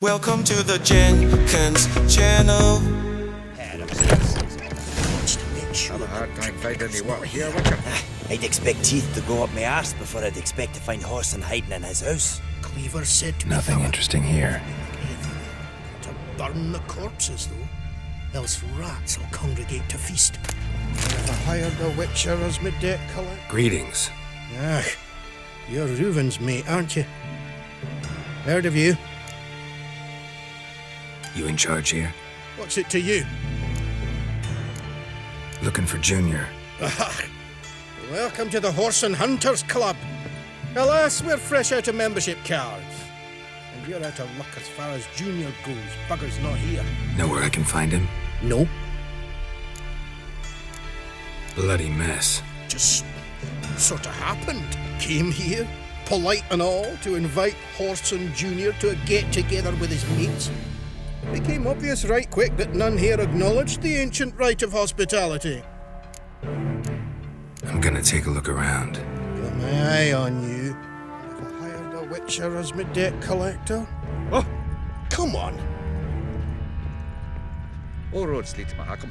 Welcome to the Dzhenkins channel. Have a hard time finding me work here, would you? I'd expect teeth to go up my arse before I'd expect to find Whoreson hiding in his house. Cleaver said to Nothing interesting here. to burn the corpses, though, else rats will congregate to feast. If I hired a witcher as my debt collector. Greetings. Ah, you're Reuven's mate, aren't you? Heard of you. You in charge here? What's it to you? Looking for Junior. Welcome to the Whoreson Hunters Club. Alas, we're fresh out of membership cards. And you're out of luck as far as Junior goes. Bugger's not here. Know where I can find him? No. Bloody mess. Just sort of happened. Came here, polite and all, to invite Whoreson Junior to a get-together with his mates. Became obvious right quick that none here acknowledged the ancient rite of hospitality. I'm gonna take a look around. Got my eye on you. Have I hired a witcher as my debt collector? Oh, come on. All roads lead to Mahakam.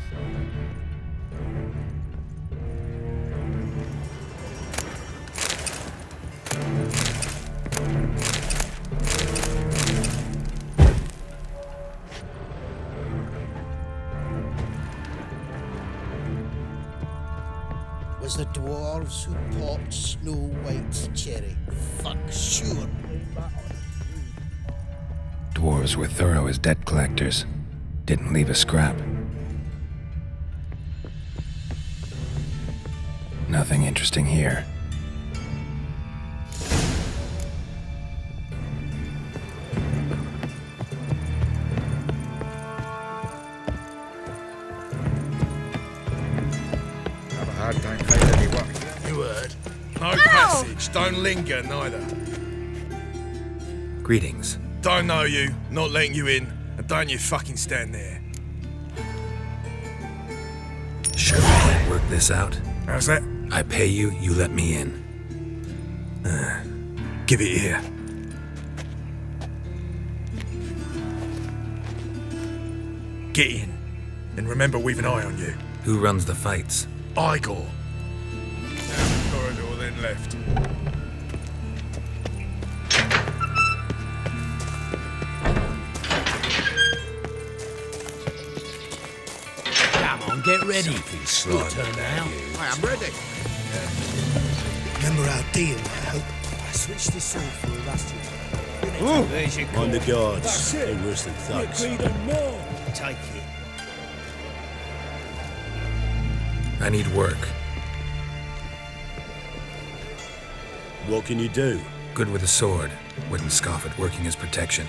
Was the dwarves who popped Snow White's cherry. Fuck sure. Dwarves were thorough as debt collectors. Didn't leave a scrap. Nothing interesting here. Have a hard time finding me work here. You heard. No passage. Don't linger, neither. Greetings. Don't know you, not letting you in, and don't you fucking stand there. Sure we can't work this out? How's that? I pay you, you let me in. Give it here. Get in. And remember we've an eye on you. Who runs the fights? Igor. Down the corridor, then left. Come on, get ready. Slide Turn out. I am ready. Remember our deal, I hope. I switched this sword for a rusty. On the guards, they're worse than thugs. Take it. I need work. What can you do? Good with a sword. Wouldn't scoff at working as protection.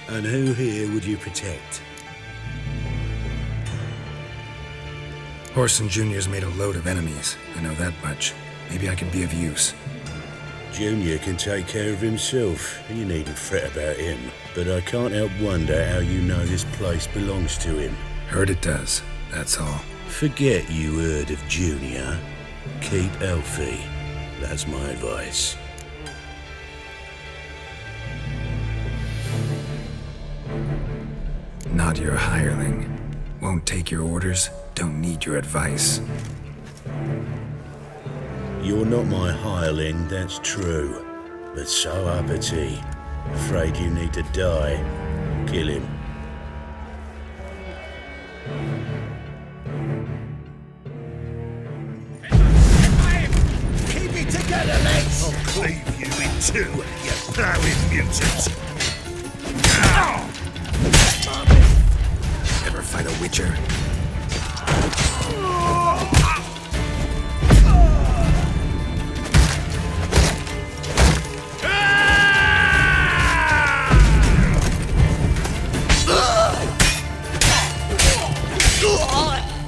And who here would you protect? Whoreson Junior's made a load of enemies. I know that much. Maybe I can be of use. Junior can take care of himself. You needn't fret about him. But I can't help wonder how you know this place belongs to him. Heard it does. That's all. Forget you heard of Junior. Keep healthy. That's my advice. Not your hireling. Won't take your orders. Don't need your advice. You're not my hireling, that's true. But so uppity. Afraid you need to die. Kill him. Keep it together, lads! I'll cleave you in two, you plowing mutant! Ever fight a witcher?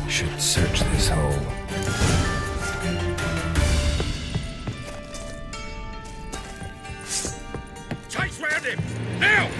Should search this hole. Chase round him! Now!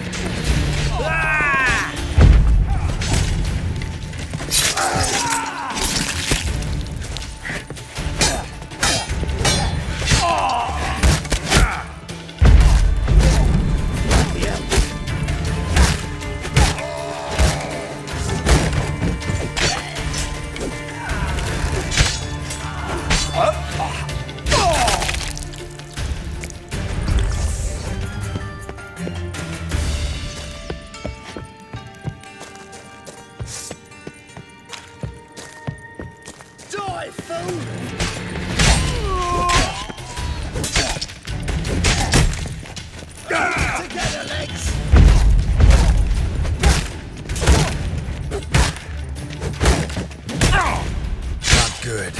Not good.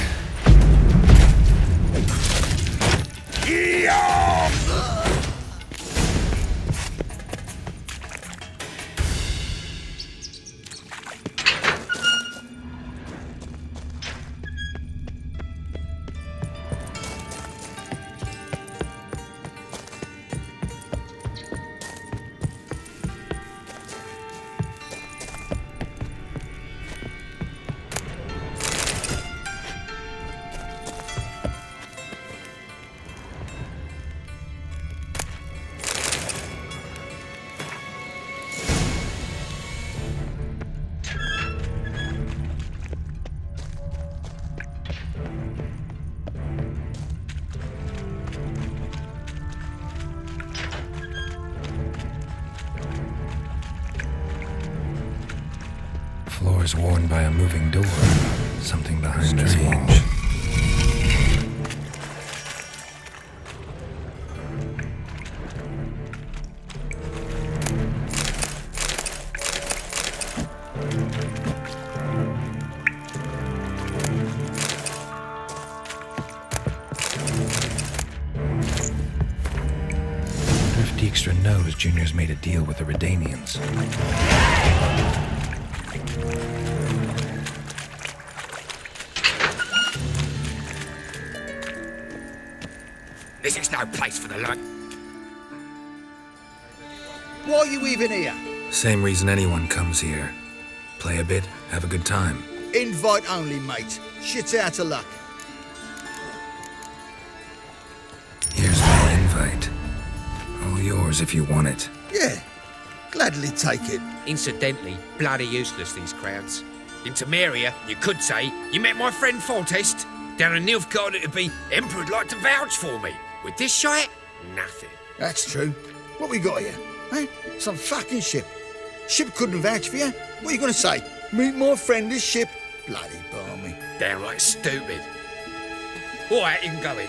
Floors worn by a moving door. Something behind this wall. If Dijkstra knows Junior's made a deal with the Redanians. This is no place for the like. Why are you even here? Same reason anyone comes here. Play a bit, have a good time. Invite only, mate. Shit's out of luck. Here's my invite. All yours if you want it. Yeah, gladly take it. Incidentally, bloody useless, these crowds. In Temeria, you could say, you met my friend Foltest. Down in Nilfgaard, it'd be Emperor'd like to vouch for me. With this shite, nothing. That's true. What we got here? Eh? Some fucking ship. Ship couldn't vouch for you? What are you going to say? Meet my friend this ship? Bloody balmy. Downright stupid. All right, you can go in.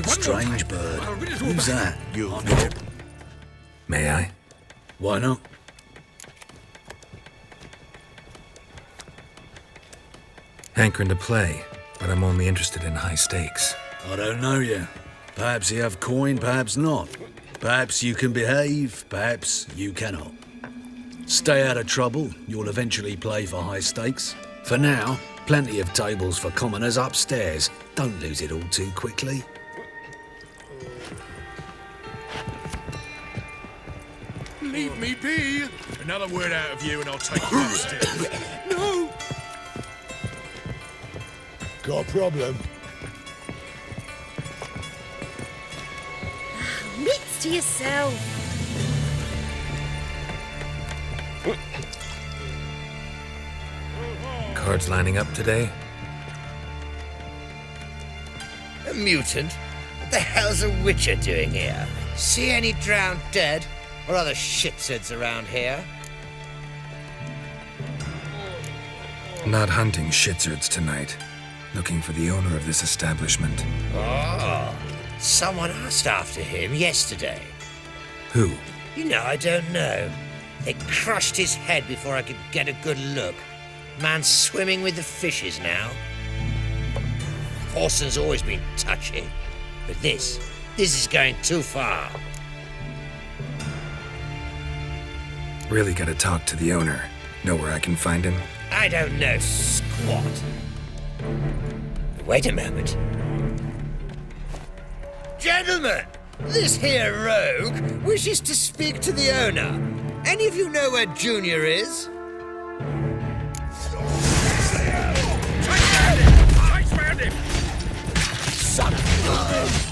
Strange bird. Who's that? You. May I? Why not? Hankering to play, but I'm only interested in high stakes. I don't know you. Perhaps you have coin, perhaps not. Perhaps you can behave, perhaps you cannot. Stay out of trouble, you'll eventually play for high stakes. For now, plenty of tables for commoners upstairs. Don't lose it all too quickly. Leave me be! Another word out of you and I'll take you downstairs. No! Got a problem? Mitts to yourself. Cards lining up today? A mutant? What the hell's a witcher doing here? See any drowned dead? Or other shitsuds around here? Not hunting shitsurds tonight. Looking for the owner of this establishment. Oh, someone asked after him yesterday. Who? You know, I don't know. They crushed his head before I could get a good look. Man's swimming with the fishes now. Whoreson's always been touchy. But this is going too far. Really gotta talk to the owner. Know where I can find him? I don't know squat. Wait a moment. Gentlemen, this here rogue wishes to speak to the owner. Any of you know where Junior is? Tights round him! Son of a...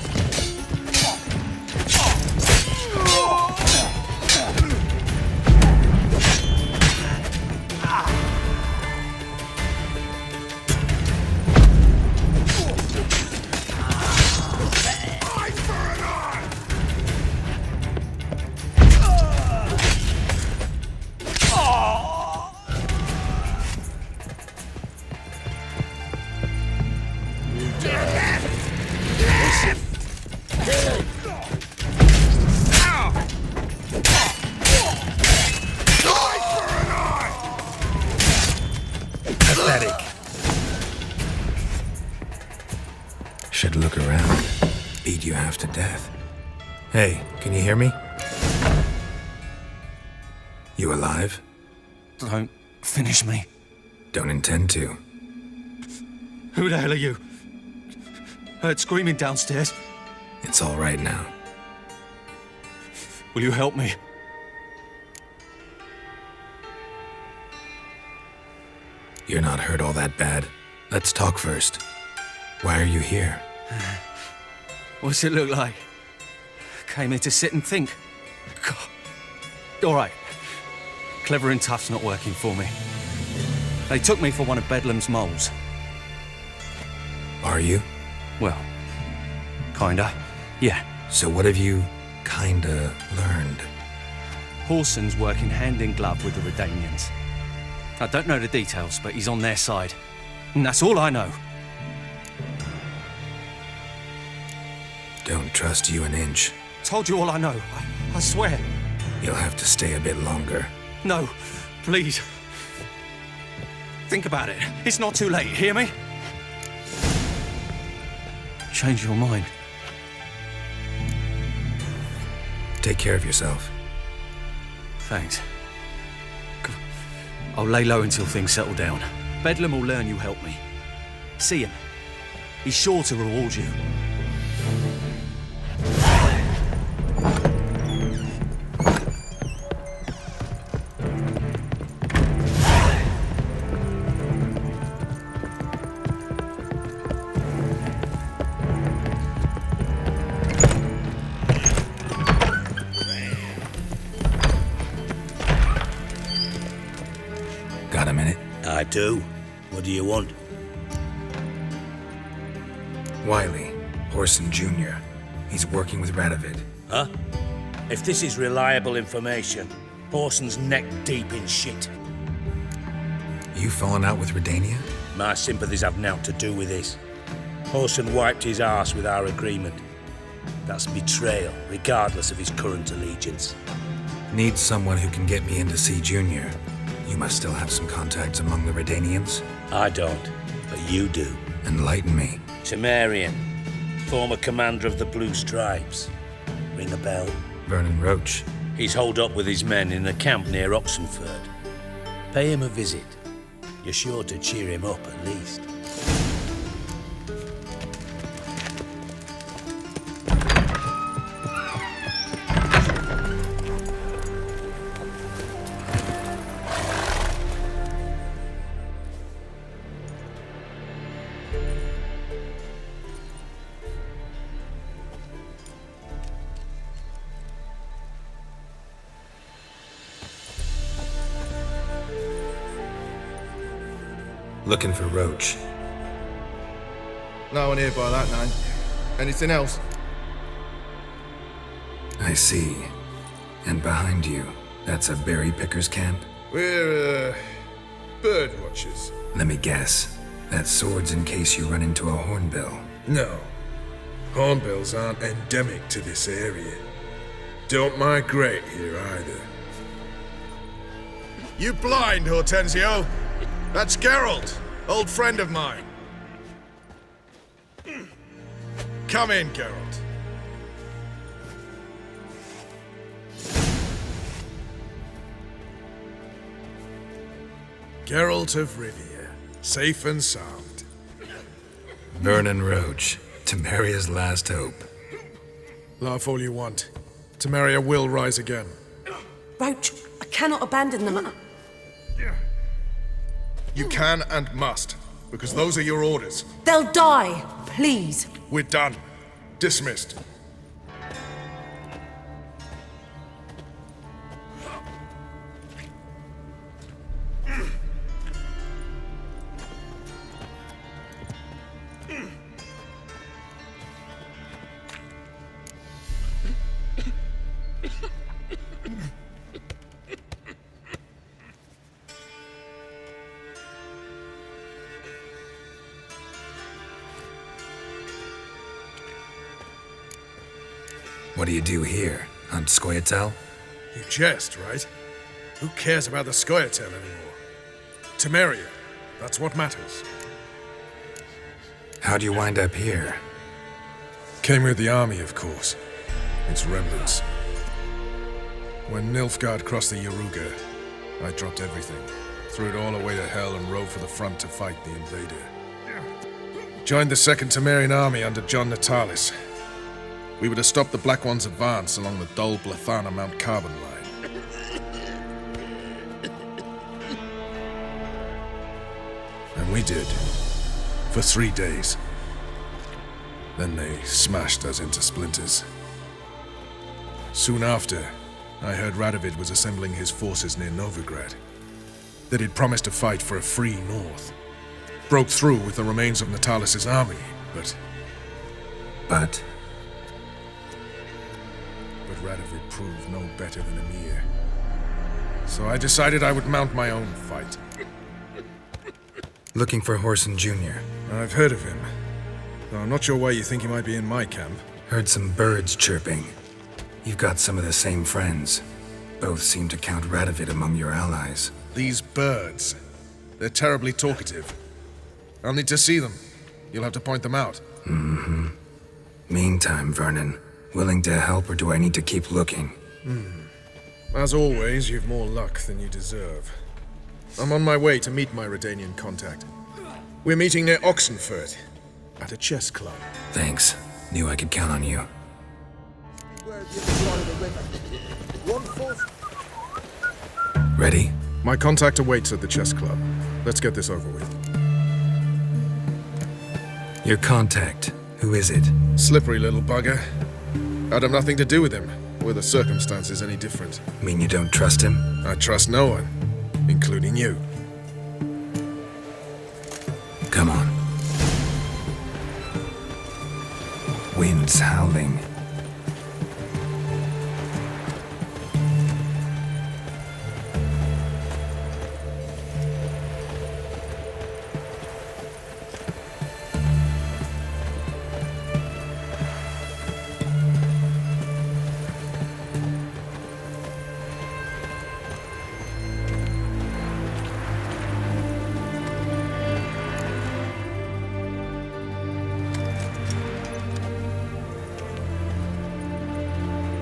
around, beat you half to death. Hey, can you hear me? You alive? Don't finish me. Don't intend to. Who the hell are you? Heard screaming downstairs. It's all right now. Will you help me? You're not hurt all that bad. Let's talk first. Why are you here? What's it look like? Came here to sit and think. God. All right. Clever and tough's not working for me. They took me for one of Bedlam's moles. Are you? Well, kinda. Yeah. So what have you kinda learned? Whoreson's working hand in glove with the Redanians. I don't know the details, but he's on their side. And that's all I know. Don't trust you an inch. Told you all I know. I swear. You'll have to stay a bit longer. No, please. Think about it. It's not too late, hear me? Change your mind. Take care of yourself. Thanks. I'll lay low until things settle down. Bedlam will learn you helped me. See him. He's sure to reward you. Got a minute? I do. What do you want? Wiley, Whoreson Junior. He's working with Radovid. Huh? If this is reliable information, Whoreson's neck deep in shit. You fallen out with Redania? My sympathies have naught to do with this. Whoreson wiped his arse with our agreement. That's betrayal, regardless of his current allegiance. Need someone who can get me in to see Junior. You must still have some contacts among the Redanians? I don't, but you do. Enlighten me. Temerian, former commander of the Blue Stripes. Ring a bell? Vernon Roche. He's holed up with his men in a camp near Oxenfurt. Pay him a visit. You're sure to cheer him up at least. Looking for Roche. No one here by that name. Anything else? I see. And behind you, that's a berry picker's camp? We're, bird watchers. Let me guess. That sword's in case you run into a hornbill. No. Hornbills aren't endemic to this area. Don't migrate here either. You blind, Hortensio? That's Geralt, old friend of mine. Come in, Geralt. Geralt of Rivia, safe and sound. Vernon Roche, Temeria's last hope. Laugh all you want. Temeria will rise again. Roche, I cannot abandon them. You can and must, because those are your orders. They'll die, please. We're done. Dismissed. What do you do here? Hunt Scoia'tael? You jest, right? Who cares about the Scoia'tael anymore? Temeria, that's what matters. How'd you wind up here? Came with the army, of course. Its remnants. When Nilfgaard crossed the Yaruga, I dropped everything, threw it all away to hell and rode for the front to fight the invader. Joined the 2nd Temerian army under John Natalis. We were to stop the Black One's advance along the Dol Blathana Mount Carbon line. And we did. For 3 days. Then they smashed us into splinters. Soon after, I heard Radovid was assembling his forces near Novigrad. That he'd promised to fight for a free north. Broke through with the remains of Natalis' army, but Radovid proved no better than Emir. So I decided I would mount my own fight. Looking for Whoreson Junior. I've heard of him. Though I'm not sure why you think he might be in my camp. Heard some birds chirping. You've got some of the same friends. Both seem to count Radovid among your allies. These birds. They're terribly talkative. I'll need to see them. You'll have to point them out. Mm-hmm. Meantime, Vernon, willing to help or do I need to keep looking? As always, you've more luck than you deserve. I'm on my way to meet my Redanian contact. We're meeting near Oxenfurt, at a chess club. Thanks. Knew I could count on you. Ready? My contact awaits at the chess club. Let's get this over with. Your contact. Who is it? Slippery little bugger. I'd have nothing to do with him. Were the circumstances any different? Mean you don't trust him? I trust no one, including you. Come on. Wind's howling.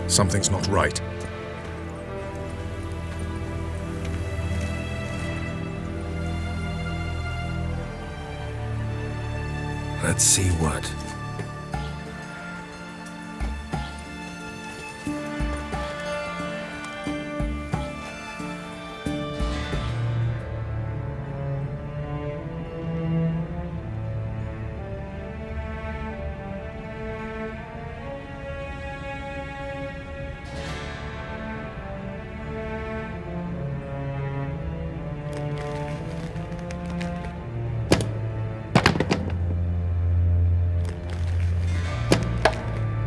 Something's not right. Let's see what.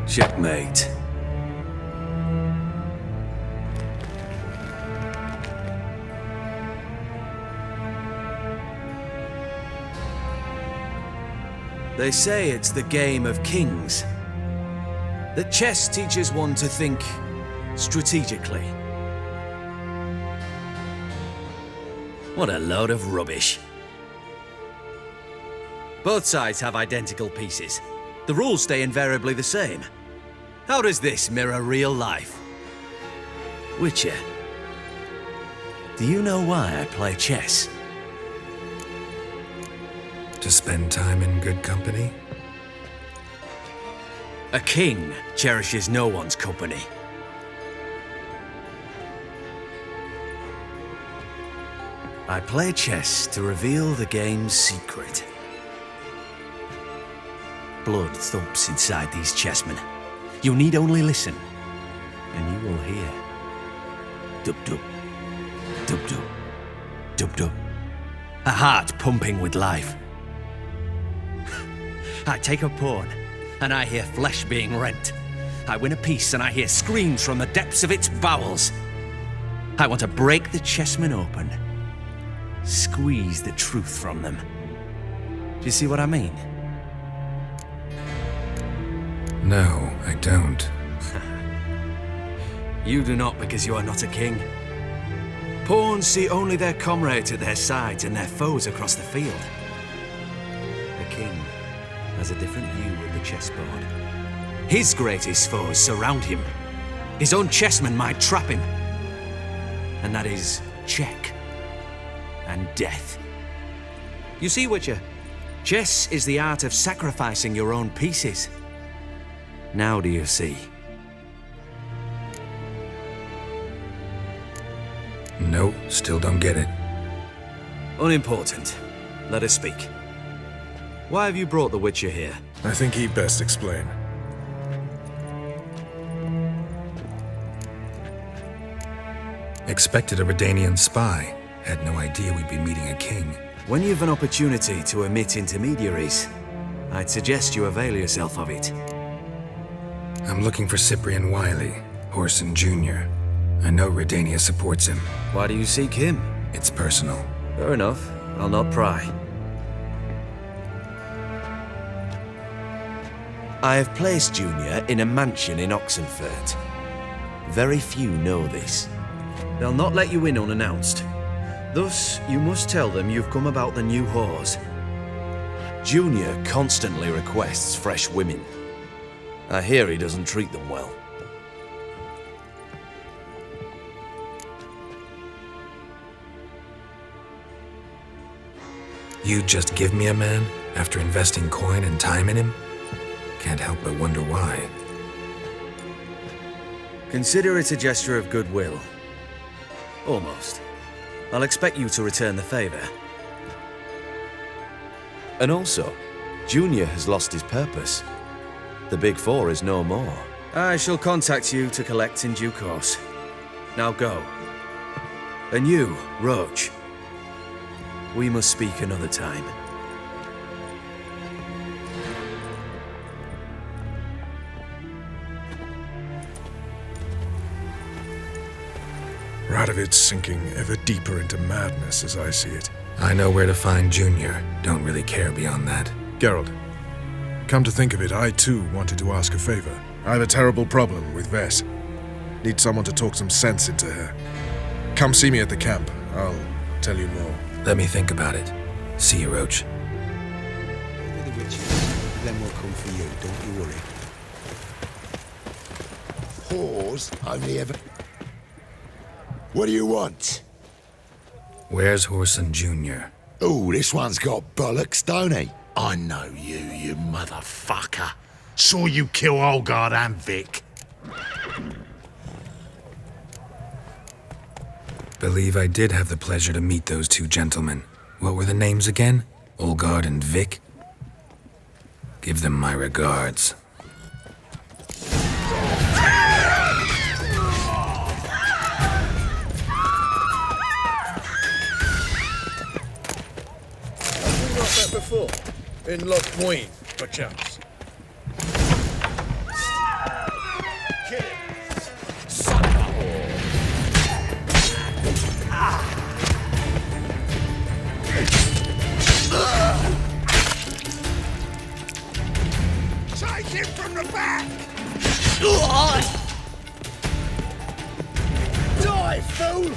Checkmate. They say it's the game of kings. That chess teaches one to think strategically. What a load of rubbish. Both sides have identical pieces. The rules stay invariably the same. How does this mirror real life? Witcher, do you know why I play chess? To spend time in good company? A king cherishes no one's company. I play chess to reveal the game's secret. Blood thumps inside these chessmen. You need only listen, and you will hear. Dub-dub, dub-dub, dub-dub. A heart pumping with life. I take a pawn, and I hear flesh being rent. I win a piece, and I hear screams from the depths of its bowels. I want to break the chessmen open. Squeeze the truth from them. Do you see what I mean? No, I don't. You do not because you are not a king. Pawns see only their comrades at their sides and their foes across the field. A king has a different view of the chessboard. His greatest foes surround him. His own chessmen might trap him. And that is check and death. You see, Witcher, chess is the art of sacrificing your own pieces. Now do you see? No, still don't get it. Unimportant. Let us speak. Why have you brought the Witcher here? I think he'd best explain. Expected a Redanian spy. Had no idea we'd be meeting a king. When you've an opportunity to omit intermediaries, I'd suggest you avail yourself of it. I'm looking for Cyprian Wiley, Whoreson Junior. I know Redania supports him. Why do you seek him? It's personal. Fair enough. I'll not pry. I have placed Junior in a mansion in Oxenfurt. Very few know this. They'll not let you in unannounced. Thus, you must tell them you've come about the new whores. Junior constantly requests fresh women. I hear he doesn't treat them well. You just give me a man after investing coin and time in him? Can't help but wonder why. Consider it a gesture of goodwill. Almost. I'll expect you to return the favor. And also, Junior has lost his purpose. The Big Four is no more. I shall contact you to collect in due course. Now go. And you, Roche. We must speak another time. Radovid's sinking ever deeper into madness as I see it. I know where to find Junior. Don't really care beyond that. Geralt, come to think of it, I too wanted to ask a favor. I have a terrible problem with Vess. Need someone to talk some sense into her. Come see me at the camp. I'll tell you more. Let me think about it. See you, Roche. With the witches, then we'll come for you, don't you worry. Whores only ever... What do you want? Where's Whoreson Junior? Oh, this one's got bollocks, don't he? I know you, you motherfucker. Saw you kill Olgard and Vic. Believe I did have the pleasure to meet those two gentlemen. What were the names again? Olgard and Vic? Give them my regards. That before? In Loch Moyne, perchance. Kill him. Son of a whore. Take him from the back! Die, fool!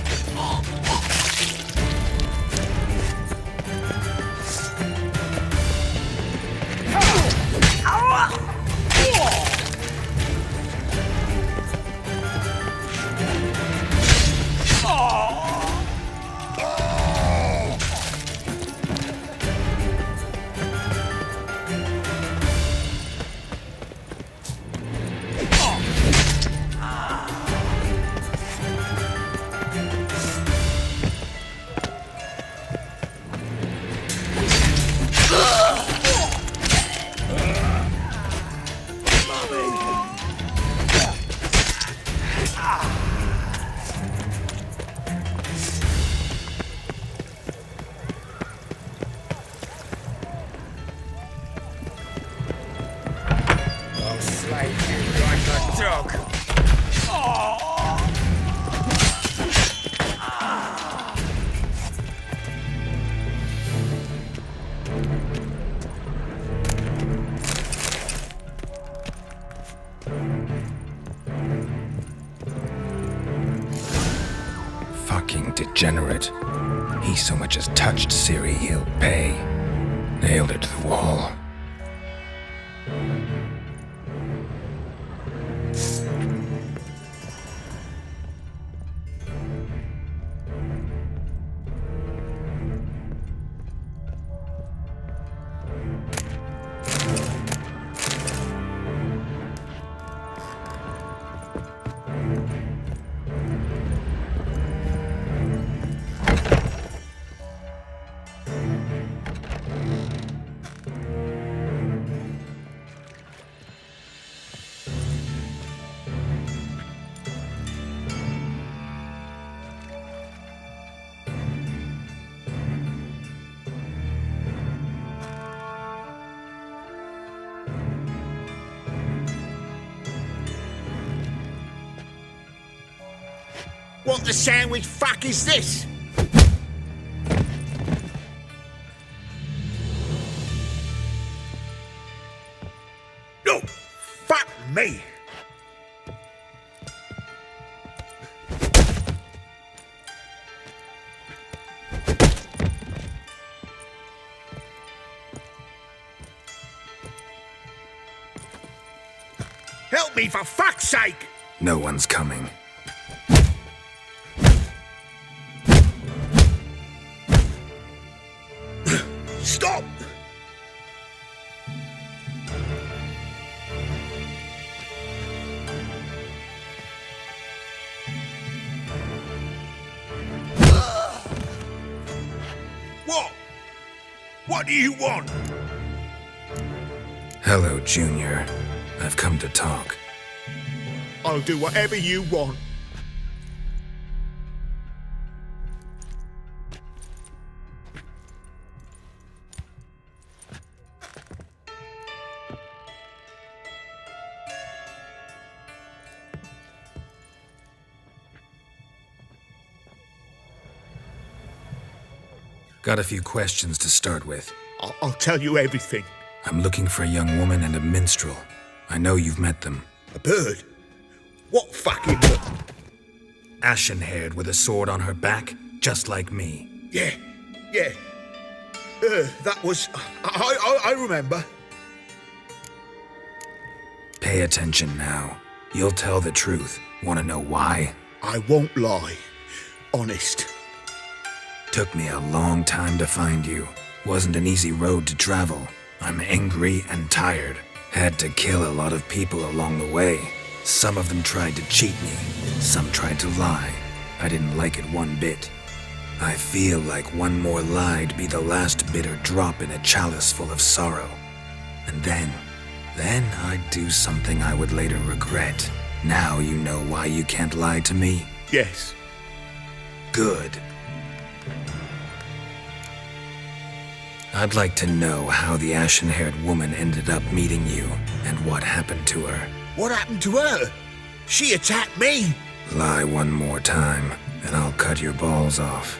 Fucking degenerate. He so much as touched Ciri, he'll pay. Nailed her to the wall. What the sandwich fuck is this? No! Fuck me! Help me, for fuck's sake! No one's coming. Stop! What? What do you want? Hello, Junior. I've come to talk. I'll do whatever you want. Got a few questions to start with. I'll tell you everything. I'm looking for a young woman and a minstrel. I know you've met them. A bird? What fucking bird? Ashen-haired with a sword on her back, just like me. Yeah. That was... I remember. Pay attention now. You'll tell the truth. Want to know why? I won't lie. Honest. Took me a long time to find you. Wasn't an easy road to travel. I'm angry and tired. Had to kill a lot of people along the way. Some of them tried to cheat me. Some tried to lie. I didn't like it one bit. I feel like one more lie'd be the last bitter drop in a chalice full of sorrow. And then I'd do something I would later regret. Now you know why you can't lie to me? Yes. Good. I'd like to know how the ashen-haired woman ended up meeting you, and what happened to her. What happened to her? She attacked me! Lie one more time, and I'll cut your balls off.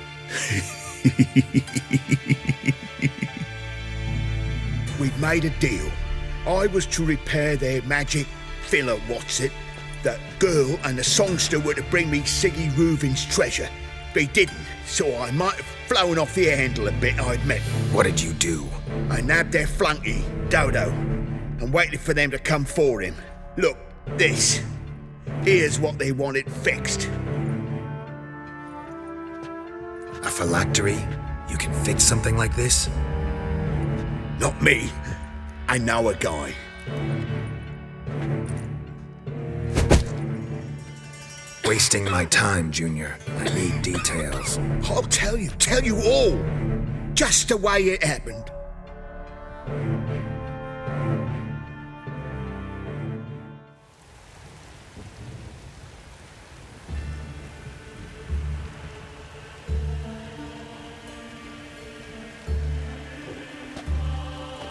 We'd made a deal. I was to repair their magic filler, that girl and the songster were to bring me Siggy Reuven's treasure. They didn't, so I might have flown off the handle a bit, I admit. What did you do? I nabbed their flunky, Dodo, and waited for them to come for him. Look, this. Here's what they wanted fixed. A phylactery? You can fix something like this? Not me. I know a guy. Wasting my time, Junior. I need details. I'll tell you all. Just the way it happened.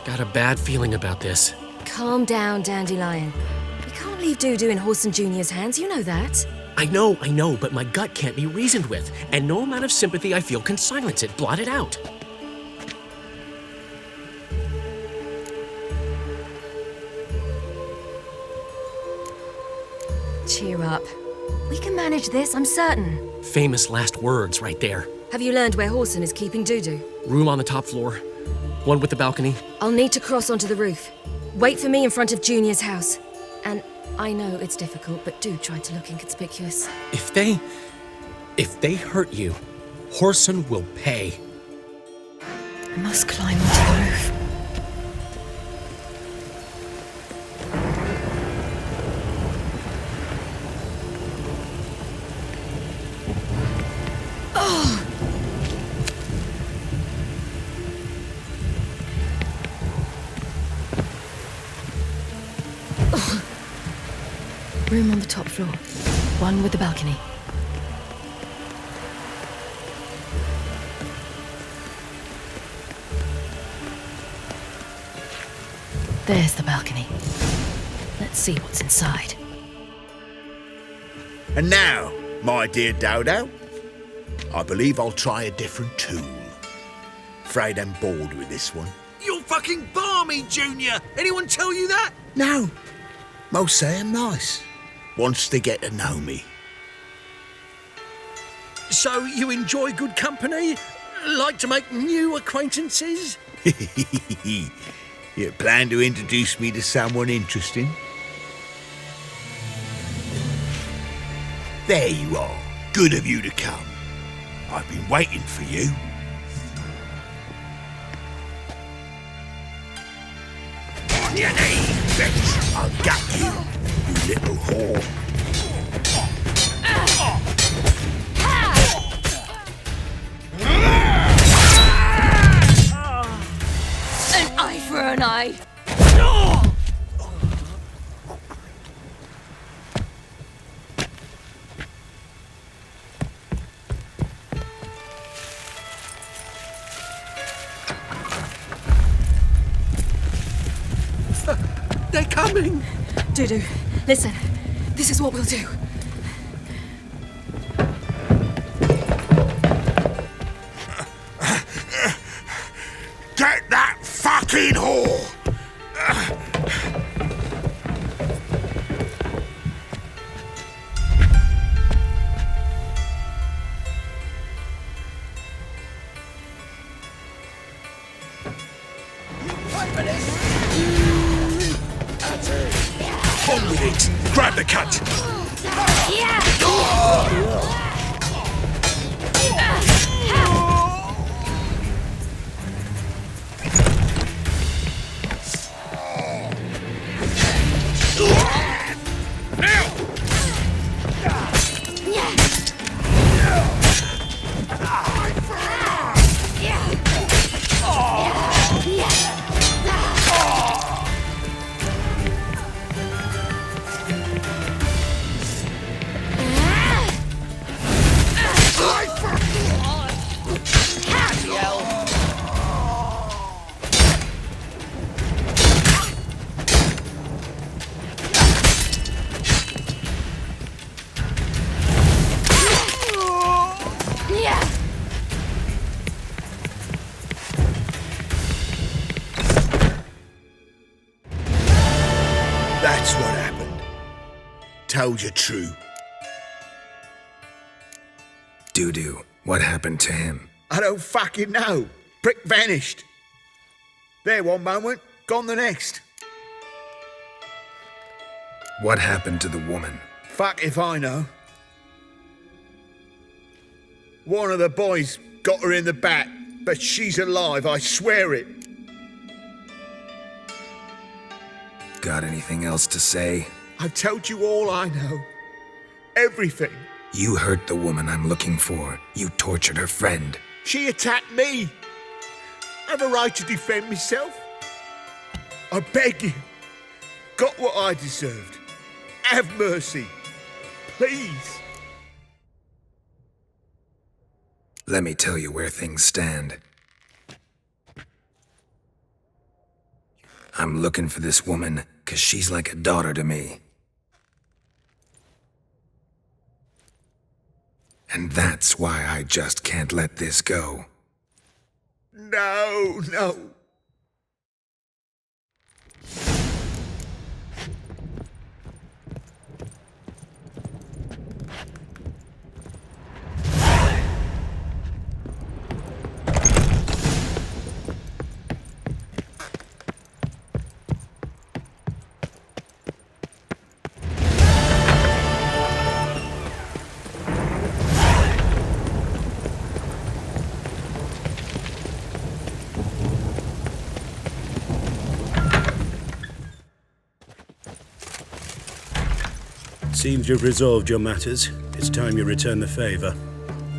Got a bad feeling about this. Calm down, Dandelion. We can't leave Dudu in Whoreson Junior's hands, you know that. I know, but my gut can't be reasoned with, and no amount of sympathy I feel can silence it, blot it out. Cheer up. We can manage this, I'm certain. Famous last words right there. Have you learned where Whoreson is keeping Dudu? Room on the top floor. One with the balcony. I'll need to cross onto the roof. Wait for me in front of Junior's house. And I know it's difficult, but do try to look inconspicuous. If they hurt you, Whoreson will pay. I must climb onto the roof. Room on the top floor. One with the balcony. There's the balcony. Let's see what's inside. And now, My dear Dodo, I believe I'll try a different tool. Afraid I'm bored with this one. You're fucking balmy, Junior! Anyone tell you that? No. Most say I'm nice. Wants to get to know me. So you enjoy good company? Like to make new acquaintances? You plan to introduce me to someone interesting? There you are. Good of you to come. I've been waiting for you. On your knees, bitch! I'll gut you, you little whore. An eye for an eye. They're coming! Dudu, listen. This is what we'll do. Get that fucking whore! On with it! Grab the cunt! That's what happened. Told you true. Dudu, what happened to him? I don't fucking know. Prick vanished. There one moment, gone the next. What happened to the woman? Fuck if I know. One of the boys got her in the back, but she's alive, I swear it. Got anything else to say? I've told you all I know. Everything. You hurt the woman I'm looking for. You tortured her friend. She attacked me. I have a right to defend myself. I beg you. Got what I deserved. Have mercy. Please. Let me tell you where things stand. I'm looking for this woman, 'cause she's like a daughter to me. And that's why I just can't let this go. No, no. Seems you've resolved your matters. It's time you return the favor.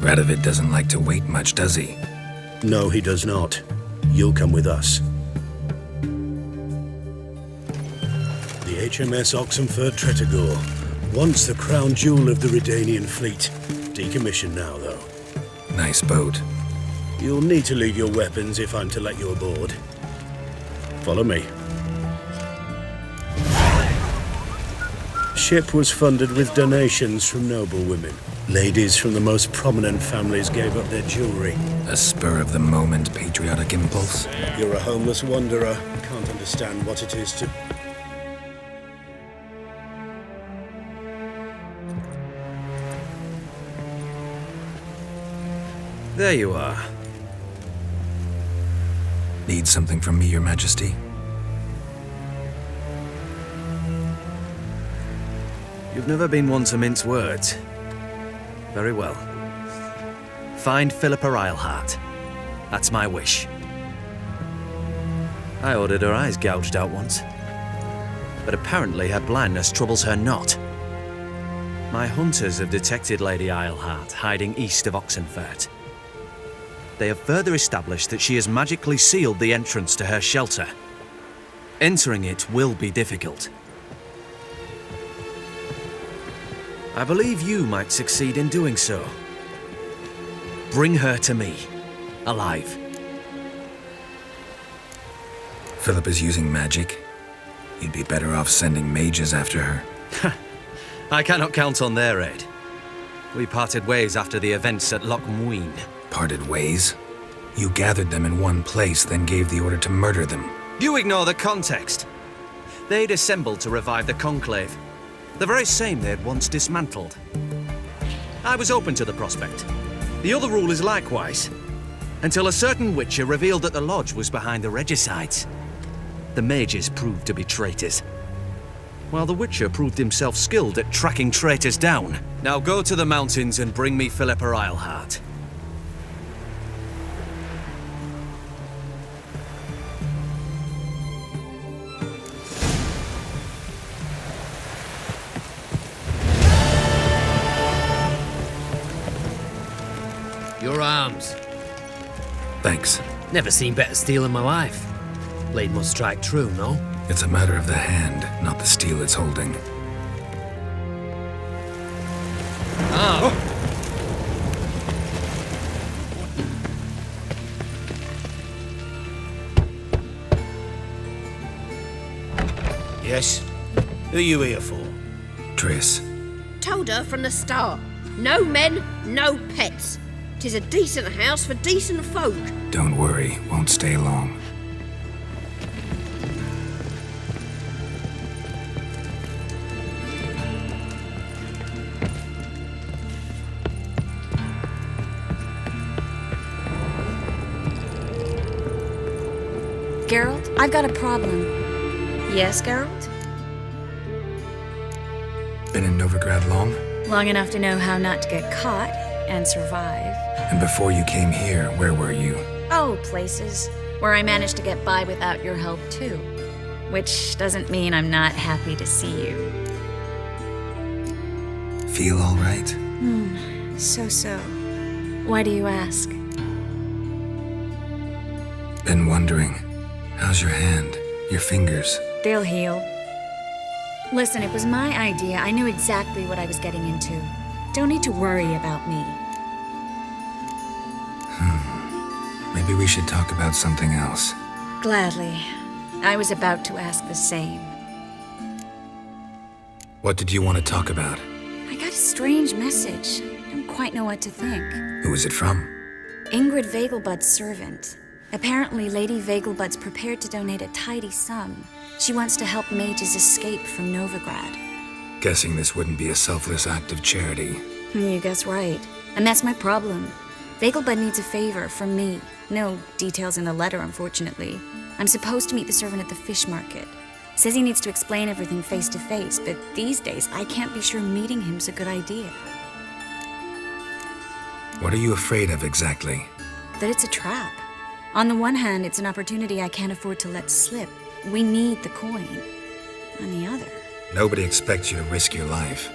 Radovid doesn't like to wait much, does he? No, he does not. You'll come with us. The HMS Oxenfurt Tretogor, once the crown jewel of the Redanian fleet. Decommissioned now, though. Nice boat. You'll need to leave your weapons if I'm to let you aboard. Follow me. Ship was funded with donations from noble women. Ladies from the most prominent families gave up their jewelry. A spur-of-the-moment patriotic impulse? You're a homeless wanderer. Can't understand what it is to... There you are. Need something from me, Your Majesty? You've never been one to mince words. Very well. Find Philippa Eilhart. That's my wish. I ordered her eyes gouged out once. But apparently her blindness troubles her not. My hunters have detected Lady Eilhart hiding east of Oxenfurt. They have further established that she has magically sealed the entrance to her shelter. Entering it will be difficult. I believe you might succeed in doing so. Bring her to me, alive. Philip is using magic. You'd be better off sending mages after her. I cannot count on their aid. We parted ways after the events at Loch Muin. Parted ways? You gathered them in one place, then gave the order to murder them. You ignore the context. They'd assembled to revive the Conclave. The very same they had once dismantled. I was open to the prospect. The other rulers likewise. Until a certain witcher revealed that the Lodge was behind the regicides. The mages proved to be traitors. While the witcher proved himself skilled at tracking traitors down. Now go to the mountains and bring me Philippa Eilhart. Your arms. Thanks. Never seen better steel in my life. Blade must strike true, no? It's a matter of the hand, not the steel it's holding. Oh! Yes? Who are you here for? Triss. Told her from the start. No men, no pets. 'Tis a decent house for decent folk. Don't worry, won't stay long. Geralt, I've got a problem. Yes, Geralt? Been in Novigrad long? Long enough to know how not to get caught and survive. And before you came here, where were you? Oh, places where I managed to get by without your help too. Which doesn't mean I'm not happy to see you. Feel all right? So. Why do you ask? Been wondering. How's your hand? Your fingers? They'll heal. Listen, it was my idea. I knew exactly what I was getting into. Don't need to worry about me. Maybe we should talk about something else. Gladly. I was about to ask the same. What did you want to talk about? I got a strange message. Don't quite know what to think. Who is it from? Ingrid Vegelbud's servant. Apparently, Lady Vegelbud's prepared to donate a tidy sum. She wants to help mages escape from Novigrad. Guessing this wouldn't be a selfless act of charity. You guess right. And that's my problem. Vegelbud needs a favor from me. No details in the letter, unfortunately. I'm supposed to meet the servant at the fish market. Says he needs to explain everything face to face, but these days I can't be sure meeting him's a good idea. What are you afraid of exactly? That it's a trap. On the one hand, it's an opportunity I can't afford to let slip. We need the coin. On the other... Nobody expects you to risk your life.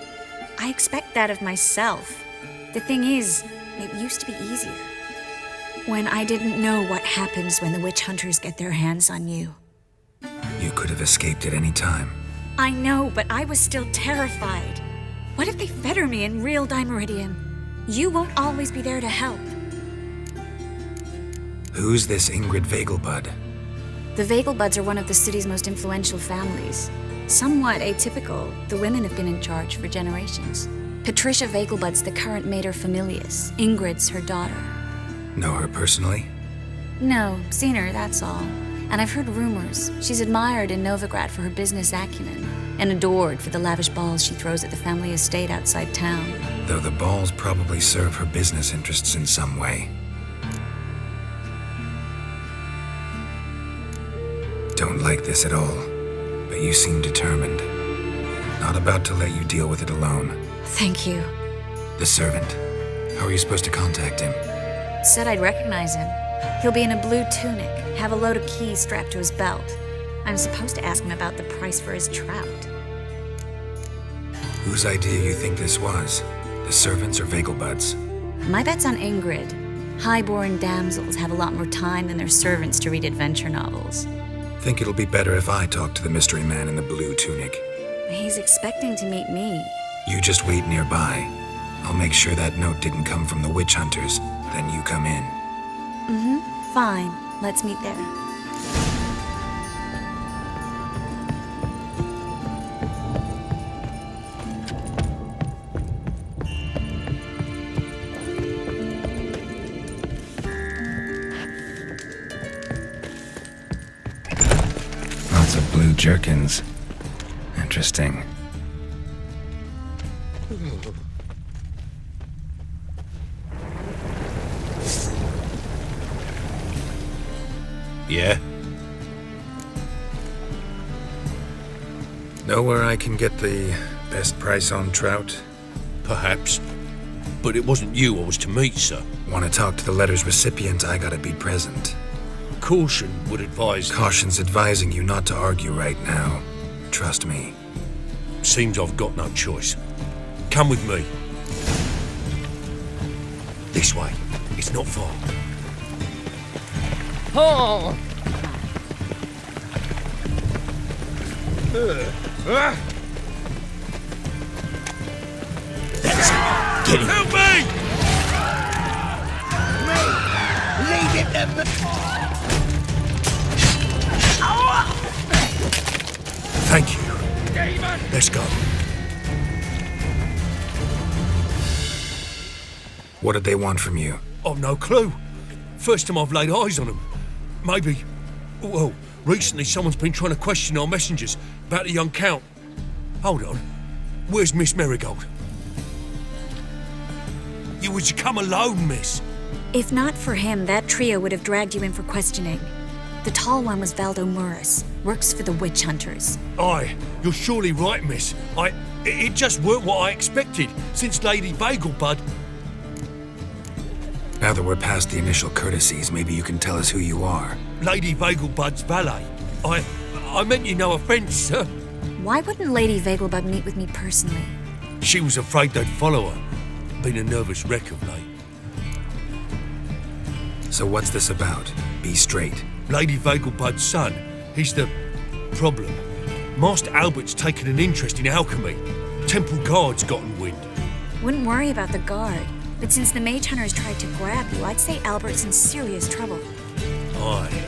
I expect that of myself. The thing is, it used to be easier. When I didn't know what happens when the witch hunters get their hands on you. You could have escaped at any time. I know, but I was still terrified. What if they fetter me in real Dimeridium? You won't always be there to help. Who's this Ingrid Vegelbud? The Vegelbuds are one of the city's most influential families. Somewhat atypical, the women have been in charge for generations. Patricia Vegelbud's the current mater familias. Ingrid's her daughter. Know her personally? No, seen her, that's all. And I've heard rumors. She's admired in Novigrad for her business acumen, and adored for the lavish balls she throws at the family estate outside town. Though the balls probably serve her business interests in some way. Don't like this at all, but you seem determined. Not about to let you deal with it alone. Thank you. The servant. How are you supposed to contact him? Said I'd recognize him. He'll be in a blue tunic, have a load of keys strapped to his belt. I'm supposed to ask him about the price for his trout. Whose idea you think this was? The servants or Vegelbud's? My bet's on Ingrid. High-born damsels have a lot more time than their servants to read adventure novels. Think it'll be better if I talk to the mystery man in the blue tunic. He's expecting to meet me. You just wait nearby. I'll make sure that note didn't come from the witch hunters. Then you come in. Fine. Let's meet there. Lots of blue jerkins. Interesting. Yeah? Know where I can get the best price on trout? Perhaps. But it wasn't you I was to meet, sir. Want to talk to the letter's recipient, I gotta be present. Caution would advise... Caution's advising you not to argue right now. Trust me. Seems I've got no choice. Come with me. This way. It's not far. Oh! Get him! Help me! Leave him to Thank you. Let's go. What did they want from you? I've no clue. First time I've laid eyes on them. Maybe... Well, recently someone's been trying to question our messengers about the young Count. Hold on. Where's Miss Marigold? You was to come alone, miss. If not for him, that trio would have dragged you in for questioning. The tall one was Valdo Murris, works for the witch hunters. Aye, you're surely right, miss. It just weren't what I expected, since Lady Vegelbud... Now that we're past the initial courtesies, maybe you can tell us who you are. Lady Vegelbud's valet. I meant you no offence, sir. Why wouldn't Lady Vegelbud meet with me personally? She was afraid they'd follow her. Been a nervous wreck of late. So what's this about? Be straight. Lady Vegelbud's son, he's the problem. Master Albert's taken an interest in alchemy. Temple Guard's gotten wind. Wouldn't worry about the guard, but since the mage hunters tried to grab you, I'd say Albert's in serious trouble. Aye.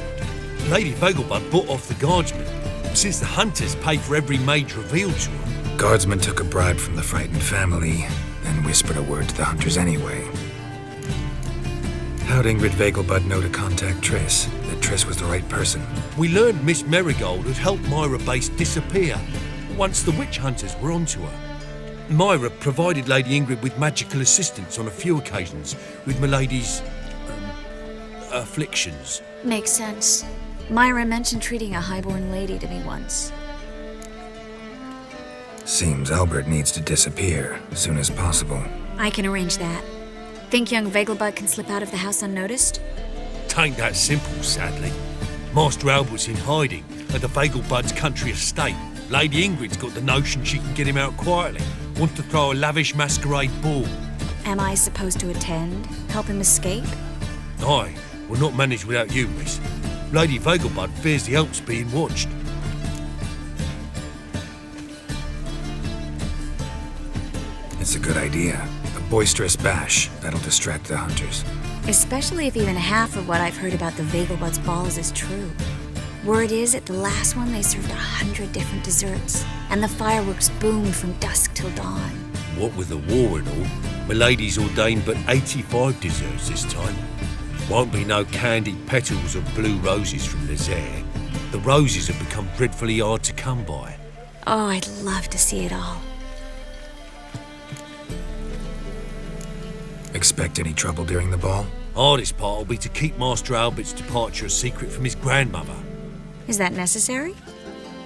Lady Vegelbud bought off the guardsmen, since the hunters paid for every mage revealed to them. Guardsmen took a bribe from the frightened family, then whispered a word to the hunters anyway. How'd Ingrid Vegelbud know to contact Triss? That Triss was the right person? We learned Miss Marigold had helped Myra Base disappear once the witch hunters were onto her. Myra provided Lady Ingrid with magical assistance on a few occasions with Milady's... afflictions. Makes sense. Myra mentioned treating a highborn lady to me once. Seems Albert needs to disappear as soon as possible. I can arrange that. Think young Vegelbud can slip out of the house unnoticed? Tain't that simple, sadly. Master Albert's in hiding at the Vegelbud's country estate. Lady Ingrid's got the notion she can get him out quietly. Wants to throw a lavish masquerade ball. Am I supposed to attend? Help him escape? Aye, we'll not manage without you, miss. Lady Vegelbud fears the Alps being watched. It's a good idea. A boisterous bash. That'll distract the hunters. Especially if even half of what I've heard about the Vegelbud's balls is true. Word is, at the last one, they served 100 different desserts, and the fireworks boomed from dusk till dawn. What with the war and all, Milady's ordained but 85 desserts this time. Won't be no candied petals or blue roses from Lazaire. The roses have become dreadfully hard to come by. Oh, I'd love to see it all. Expect any trouble during the ball? Hardest part will be to keep Master Albert's departure a secret from his grandmother. Is that necessary?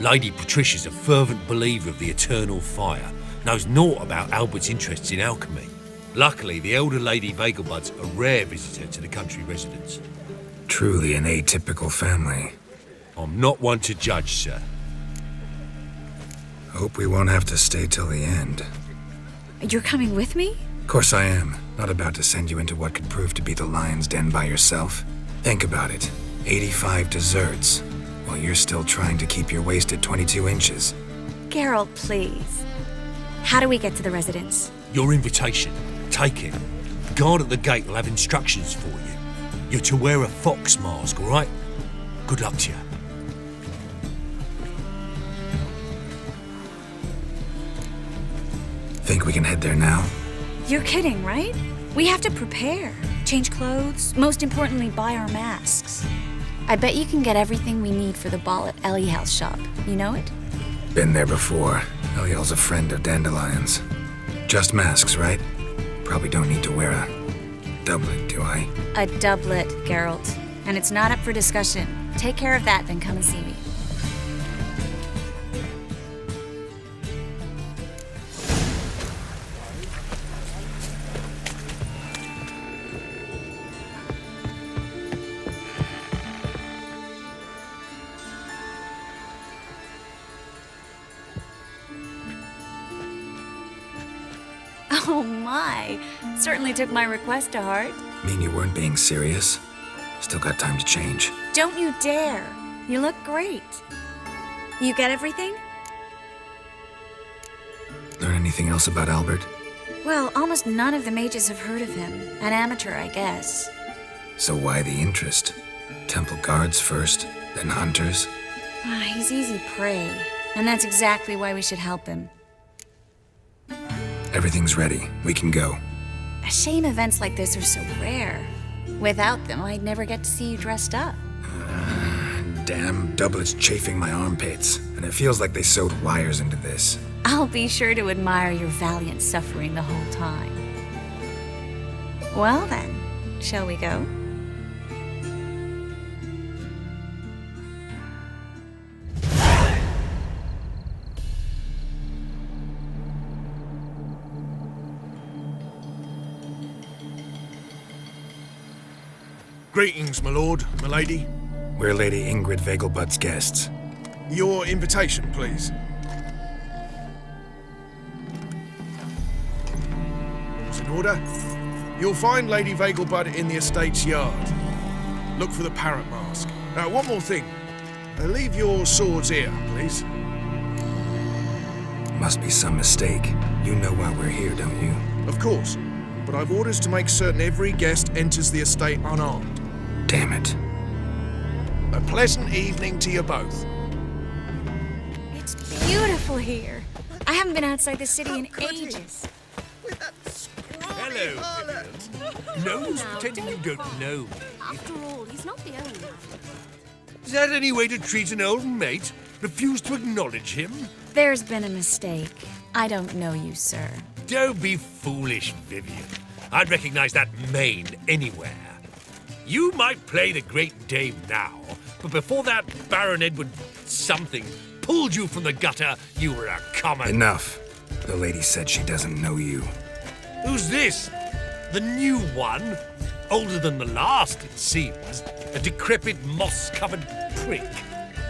Lady Patricia's a fervent believer of the eternal fire, knows naught about Albert's interests in alchemy. Luckily, the elder Lady Vegelbud's a rare visitor to the country residence. Truly an atypical family. I'm not one to judge, sir. Hope we won't have to stay till the end. You're coming with me? Of course I am. Not about to send you into what could prove to be the lion's den by yourself. Think about it. 85 desserts, while you're still trying to keep your waist at 22 inches. Geralt, please. How do we get to the residence? Your invitation. Take it. Guard at the gate will have instructions for you. You're to wear a fox mask, all right? Good luck to you. Think we can head there now? You're kidding, right? We have to prepare. Change clothes. Most importantly, buy our masks. I bet you can get everything we need for the ball at Eliel's shop. You know it? Been there before. Eliel's a friend of Dandelion's. Just masks, right? Probably don't need to wear a doublet, do I? A doublet, Geralt. And it's not up for discussion. Take care of that, then come and see me. Oh my! Certainly took my request to heart. Mean you weren't being serious? Still got time to change. Don't you dare! You look great. You get everything? Learn anything else about Albert? Well, almost none of the mages have heard of him. An amateur, I guess. So why the interest? Temple guards first, then hunters? He's easy prey. And that's exactly why we should help him. Everything's ready. We can go. A shame events like this are so rare. Without them, I'd never get to see you dressed up. Damn doublet's chafing my armpits, and it feels like they sewed wires into this. I'll be sure to admire your valiant suffering the whole time. Well then, shall we go? Greetings, my lord, my lady. We're Lady Ingrid Vegelbud's guests. Your invitation, please. It's in order. You'll find Lady Vegelbud in the estate's yard. Look for the parrot mask. Now, one more thing. Leave your swords here, please. Must be some mistake. You know why we're here, don't you? Of course. But I've orders to make certain every guest enters the estate unarmed. Damn it. A pleasant evening to you both. It's beautiful here. I haven't been outside the city in ages. Hello, Vivian. No use pretending you don't know me. After all, he's not the only one. Is that any way to treat an old mate? Refuse to acknowledge him? There's been a mistake. I don't know you, sir. Don't be foolish, Vivian. I'd recognize that mane anywhere. You might play the great dame now, but before that Baron Edward something pulled you from the gutter, you were a common... Enough. The lady said she doesn't know you. Who's this? The new one? Older than the last, it seems. A decrepit, moss-covered prick.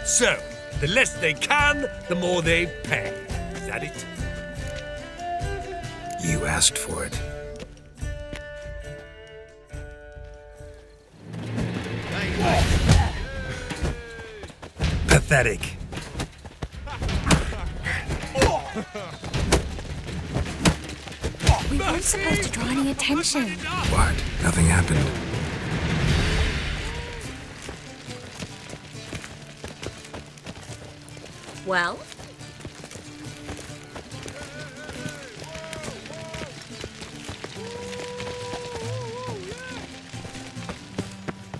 So, the less they can, the more they pay. Is that it? You asked for it. Pathetic. We weren't supposed to draw any attention. What? Nothing happened. Well?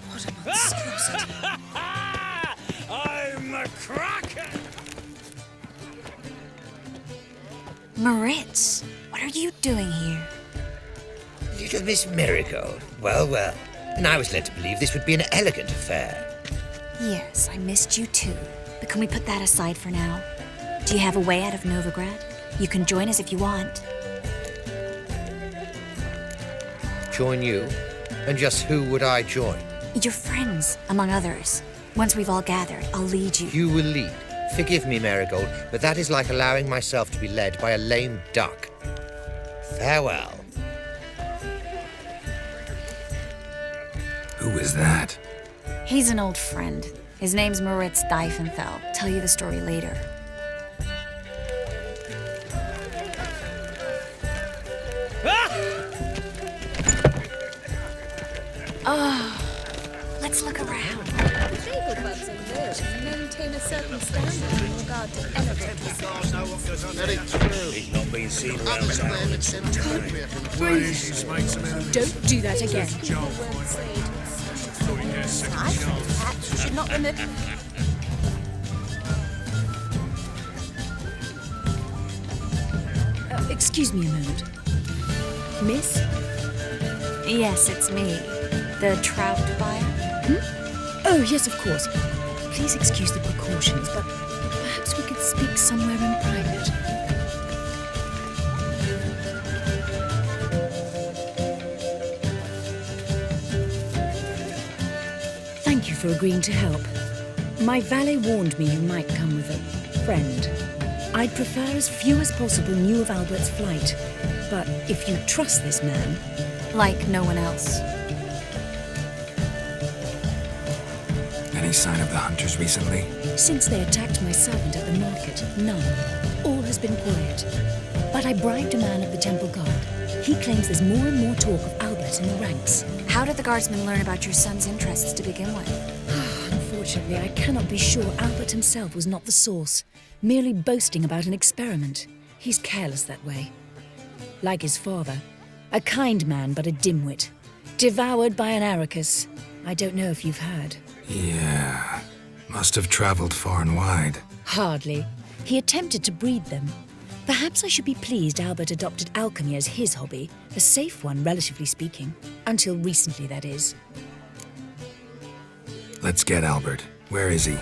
What a monstrosity. I'm a kraken! Moritz, what are you doing here? Little Miss Marigold. Well, well. And I was led to believe this would be an elegant affair. Yes, I missed you too. But can we put that aside for now? Do you have a way out of Novigrad? You can join us if you want. Join you? And just who would I join? Your friends, among others. Once we've all gathered, I'll lead you. You will lead. Forgive me, Marigold, but that is like allowing myself to be led by a lame duck. Farewell. Who is that? He's an old friend. His name's Moritz Diefenthal. Tell you the story later. Oh, let's look around. Vegelbud's alert and maintain a certain standard in regard to elevators. Very true. He's not been seen around town in some time. Don't do that again. I think perhaps you should not remove... Excuse me a moment. Miss? Yes, it's me. The trout buyer? Oh, yes, of course. Please excuse the precautions, but perhaps we could speak somewhere in private. Thank you for agreeing to help. My valet warned me you might come with a friend. I'd prefer as few as possible knew of Albert's flight, but if you trust this man... Like no one else. Any sign of the hunters recently? Since they attacked my servant at the market, none. All has been quiet. But I bribed a man of the temple guard. He claims there's more and more talk of Albert in the ranks. How did the guardsmen learn about your son's interests to begin with? Unfortunately, I cannot be sure Albert himself was not the source, merely boasting about an experiment. He's careless that way. Like his father. A kind man, but a dimwit. Devoured by an Arrakis. I don't know if you've heard. Yeah. Must have traveled far and wide. Hardly. He attempted to breed them. Perhaps I should be pleased Albert adopted alchemy as his hobby. A safe one, relatively speaking. Until recently, that is. Let's get Albert. Where is he?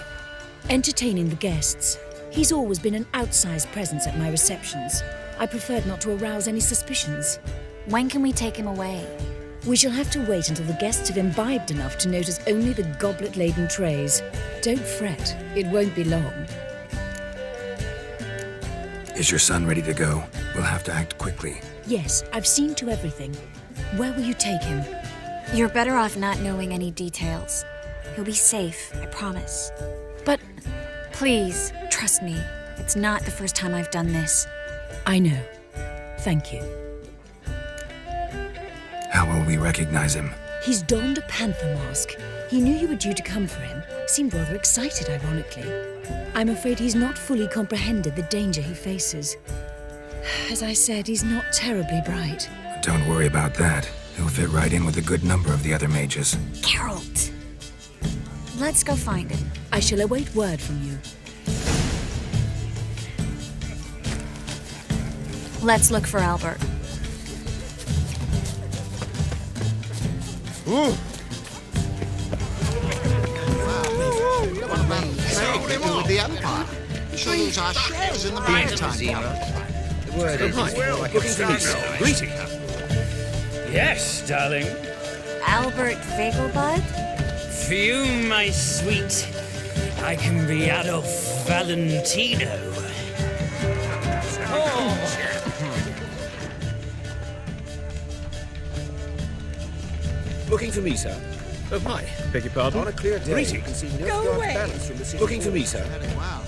Entertaining the guests. He's always been an outsized presence at my receptions. I preferred not to arouse any suspicions. When can we take him away? We shall have to wait until the guests have imbibed enough to notice only the goblet-laden trays. Don't fret, it won't be long. Is your son ready to go? We'll have to act quickly. Yes, I've seen to everything. Where will you take him? You're better off not knowing any details. He'll be safe, I promise. But... Please, trust me. It's not the first time I've done this. I know. Thank you. How will we recognize him? He's donned a panther mask. He knew you were due to come for him. Seemed rather excited, ironically. I'm afraid he's not fully comprehended the danger he faces. As I said, he's not terribly bright. Don't worry about that. He'll fit right in with a good number of the other mages. Geralt! Let's go find him. I shall await word from you. Let's look for Albert. Ooh. With the Empire. We shall lose our shares in the maritime. The word is like a Greeting. Yes, darling. Albert Vegelbud? For you, my sweet, I can be Adolf Valentino. Looking for me, sir? Oh, hi. Beg your pardon? On a clear day, you can see Nilfgaard's balance from the city. Looking for me, sir?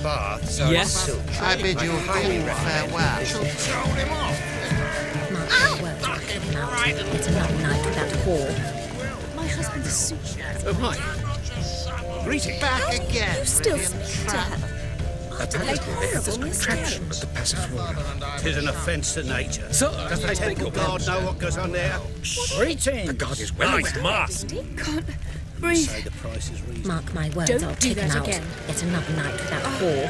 Baths. Yes. I bid you a farewell. It's another night without a whore. My husband is super. Oh, hi. Greeting. Back again. You still speak to her. Apparently they have this contraption at the Passiflora. Tis an offence to nature. So, does the temple guard know what goes on there? Greetings! The guard is well aware. mask. Can't You breathe. say the price is reasonable. Mark my words, Don't I'll do take him that out. again. Get another night with that whore.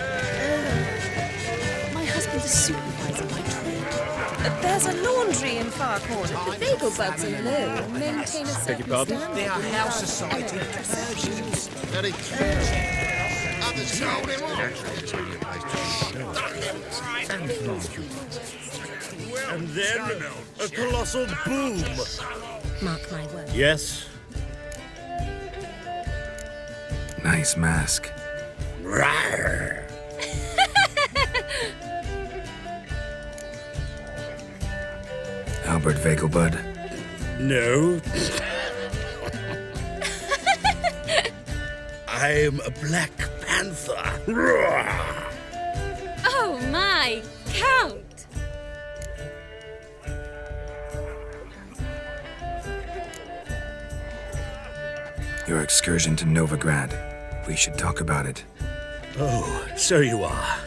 My husband is supervising my trade. There's a laundry in far corner. The Vegelbuds are low and maintain a certain standard. They are house society Persians. Very clear. Others hold him And then a colossal boom. Mark my words. Yes. Nice mask. Rawr. Albert Vegelbud. No. I'm a Black Panther. Rawr. Oh my, Count! Your excursion to Novigrad. We should talk about it. Oh, so you are.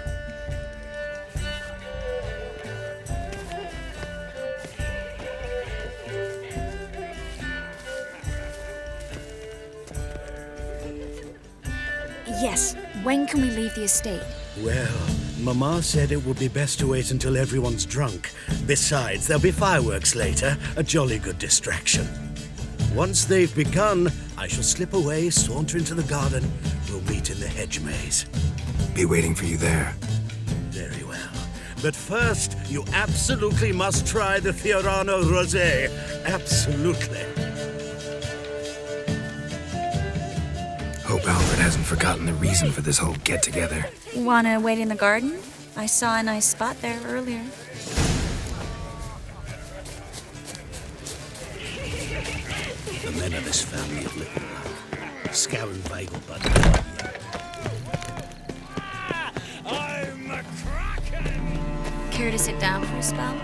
Yes, when can we leave the estate? Well, Mama said it would be best to wait until everyone's drunk. Besides, there'll be fireworks later, a jolly good distraction. Once they've begun, I shall slip away, saunter into the garden. We'll meet in the hedge maze. Be waiting for you there. Very well. But first, you absolutely must try the Fiorano Rosé. Absolutely. Hope Albert hasn't forgotten the reason for this whole get-together. Wanna wait in the garden? I saw a nice spot there earlier. The men of this family of little scouring Vegelbud. I'm a kraken! Care to sit down for a spell?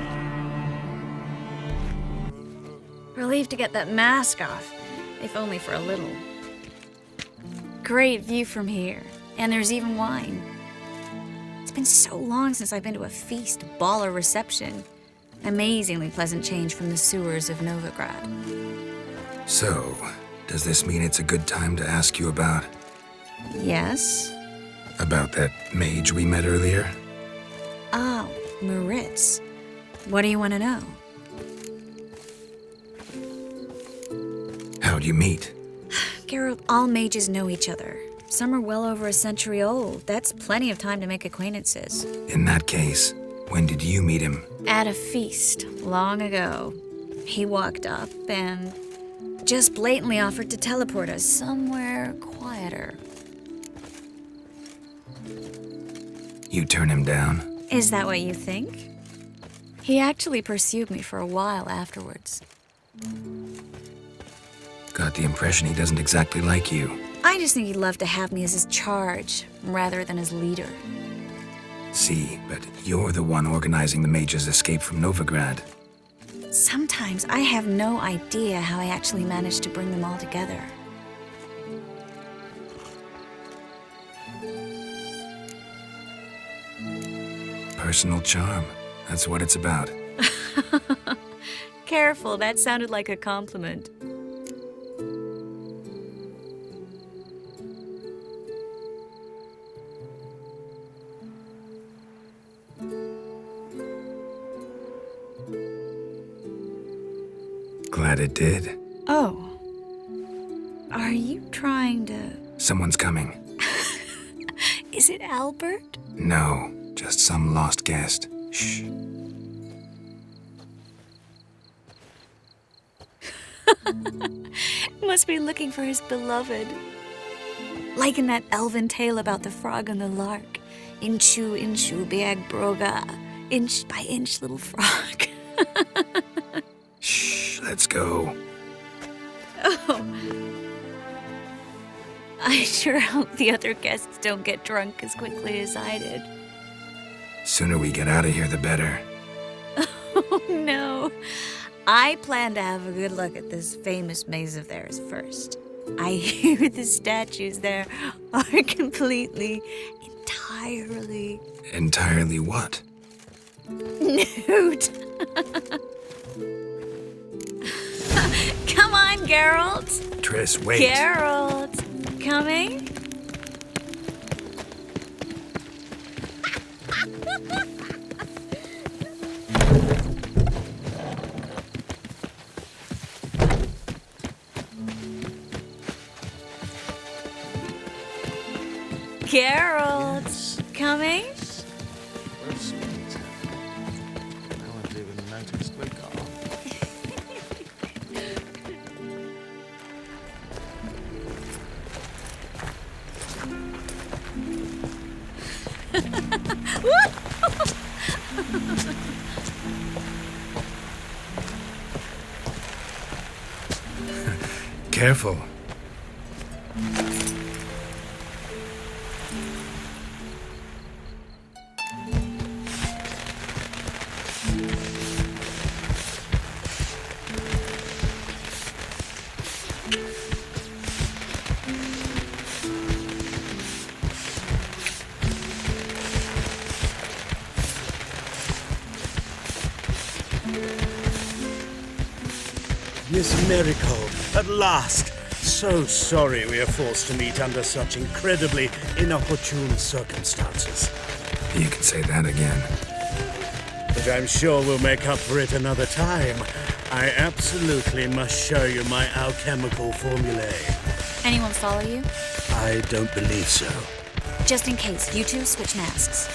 Relieved to get that mask off, if only for a little. Great view from here, and there's even wine. It's been so long since I've been to a feast, ball, or reception. Amazingly pleasant change from the sewers of Novigrad. So, does this mean it's a good time to ask you about... Yes? About that mage we met earlier? Oh, Moritz. What do you want to know? How'd you meet? Geralt, all mages know each other. Some are well over a century old. That's plenty of time to make acquaintances. In that case, when did you meet him? At a feast, long ago. He walked up and just blatantly offered to teleport us somewhere quieter. You turn him down? Is that what you think? He actually pursued me for a while afterwards. Got the impression he doesn't exactly like you. I just think he'd love to have me as his charge, rather than his leader. See, but you're the one organizing the mage's escape from Novigrad. Sometimes I have no idea how I actually managed to bring them all together. Personal charm. That's what it's about. Careful, that sounded like a compliment. Glad it did. Oh. Are you trying to... Someone's coming. Is it Albert? No, just some lost guest. Shh. Must be looking for his beloved. Like in that elven tale about the frog and the lark. Inchu, inchu, biag broga. Inch by inch, little frog. Shh, let's go. Oh. I sure hope the other guests don't get drunk as quickly as I did. Sooner we get out of here, the better. Oh, no. I plan to have a good look at this famous maze of theirs first. I hear the statues there are completely, entirely entirely Entirely what? nude. Come on, Geralt. Triss, wait. Geralt, coming? Geralt, coming? Well, sweet. No one's even noticed we got. Careful. Miss Marigold, at last! So sorry we are forced to meet under such incredibly inopportune circumstances. You can say that again. But I'm sure we'll make up for it another time. I absolutely must show you my alchemical formulae. Anyone follow you? I don't believe so. Just in case, you two switch masks.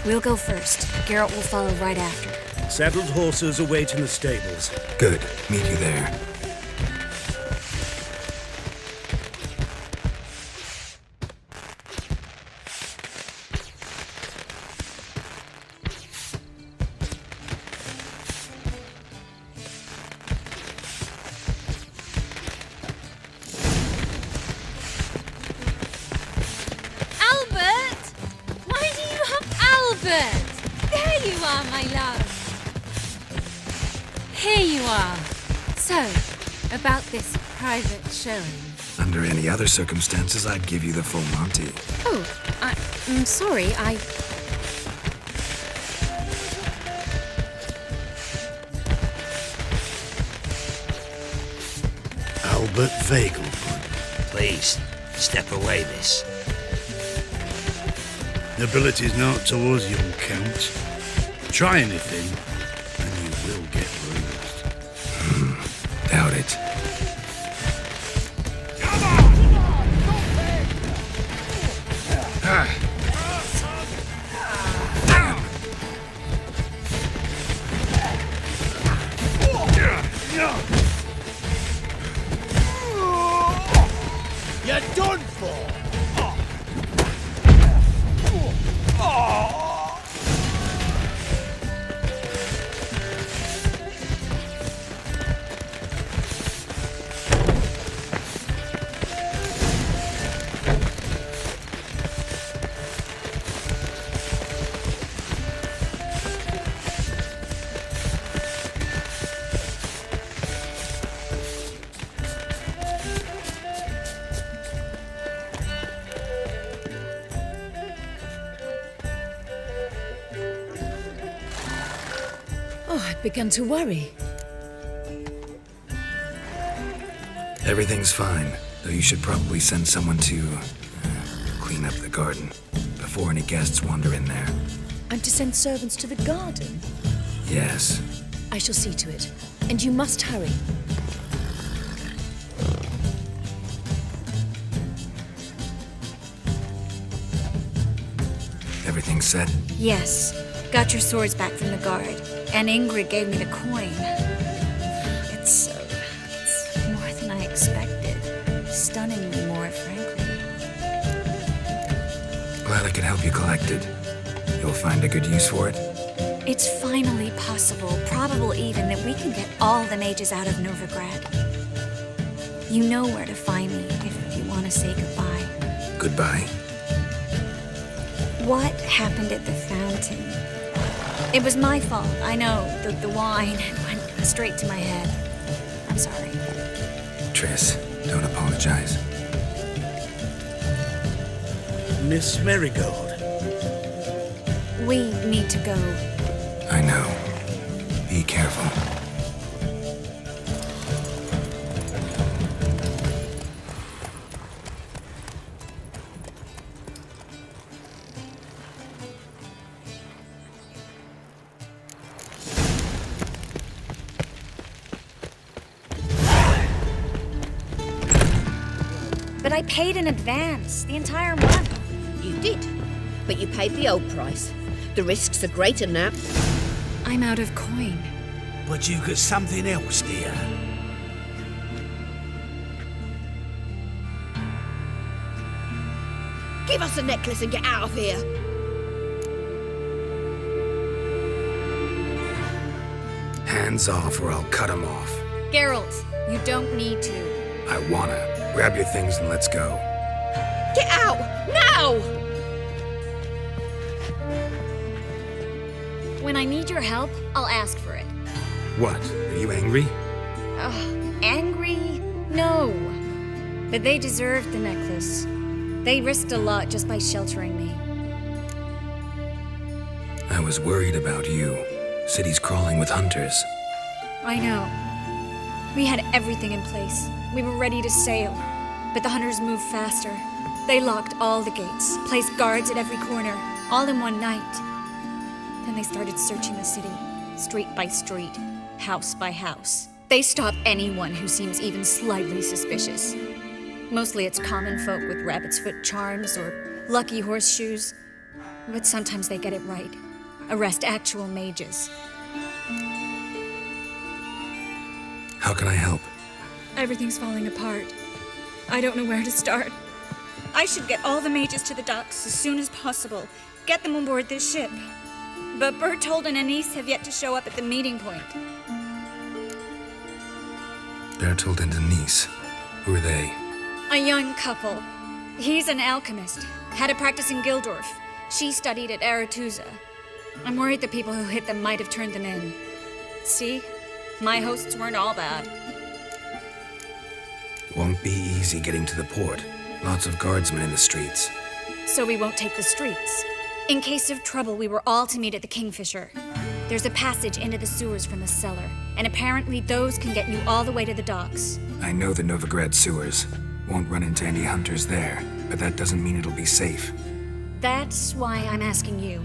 We'll go first. Geralt will follow right after. Saddled horses await in the stables. Good. Meet you there. Albert! Why do you have Albert? There you are, my love. Here you are. So, about this private showing. Under any other circumstances, I'd give you the full Monty. Oh, I'm sorry, Albert Vegelbud. Please, step away, miss. Nobility's not towards young Count. Try anything, and you will get bruised. Doubt it. You're done for! I'd begun to worry. Everything's fine, though you should probably send someone to clean up the garden before any guests wander in there. I'm to send servants to the garden? Yes. I shall see to it. And you must hurry. Everything set? Yes. Got your swords back from the guard. And Ingrid gave me the coin. It's more than I expected. Stunningly more, frankly. Glad I could help you collect it. You'll find a good use for it? It's finally possible, probable even, that we can get all the mages out of Novigrad. You know where to find me if you want to say goodbye. Goodbye? What happened at the fountain? It was my fault, I know. The wine went straight to my head. I'm sorry. Triss, don't apologize. Miss Marigold. We need to go. I know. Be careful. But I paid in advance, the entire month. You did, but you paid the old price. The risks are greater now. I'm out of coin. But you got something else, dear. Give us the necklace and get out of here. Hands off or I'll cut them off. Geralt, you don't need to. I wanna. Grab your things and let's go. Get out! Now! When I need your help, I'll ask for it. What? Are you angry? Angry? No. But they deserved the necklace. They risked a lot just by sheltering me. I was worried about you. City's crawling with hunters. I know. We had everything in place. We were ready to sail. But the hunters moved faster. They locked all the gates, placed guards at every corner, all in one night. Then they started searching the city, street by street, house by house. They stop anyone who seems even slightly suspicious. Mostly it's common folk with rabbit's foot charms or lucky horseshoes. But sometimes they get it right. Arrest actual mages. How can I help? Everything's falling apart. I don't know where to start. I should get all the mages to the docks as soon as possible. Get them on board this ship. But Berthold and Anisse have yet to show up at the meeting point. Berthold and Anisse. Who are they? A young couple. He's an alchemist. Had a practice in Gildorf. She studied at Aretusa. I'm worried the people who hit them might have turned them in. See? My hosts weren't all bad. Won't be easy getting to the port. Lots of guardsmen in the streets. So we won't take the streets. In case of trouble, we were all to meet at the Kingfisher. There's a passage into the sewers from the cellar, and apparently those can get you all the way to the docks. I know the Novigrad sewers. Won't run into any hunters there, but that doesn't mean it'll be safe. That's why I'm asking you.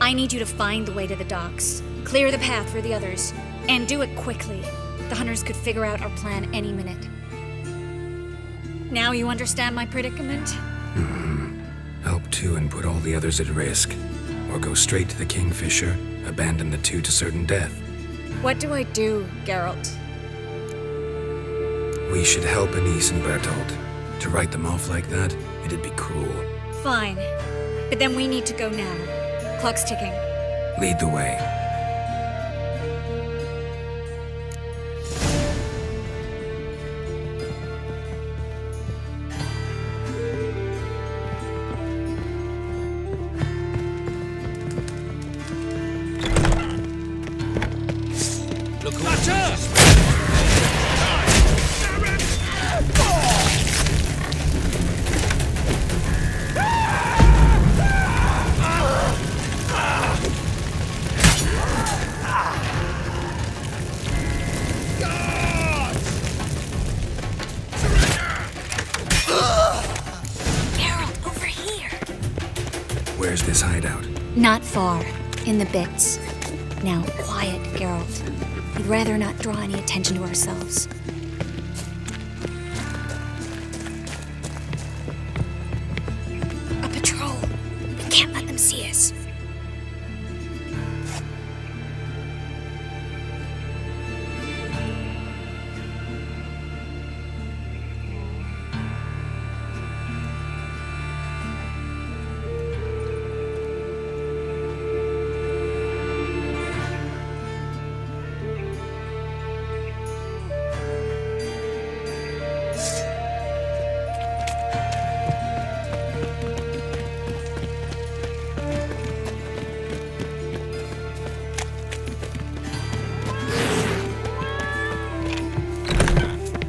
I need you to find the way to the docks, clear the path for the others, and do it quickly. The hunters could figure out our plan any minute. Now you understand my predicament? Help two and put all the others at risk. Or go straight to the Kingfisher, abandon the two to certain death. What do I do, Geralt? We should help Anisse and Berthold. To write them off like that, it'd be cruel. Fine. But then we need to go now. Clock's ticking. Lead the way. Look what's up! Geralt, over here! Where's this hideout? Not far. In the bits. Now, quiet, Geralt. We'd rather not draw any attention to ourselves. A patrol. We can't let them see us.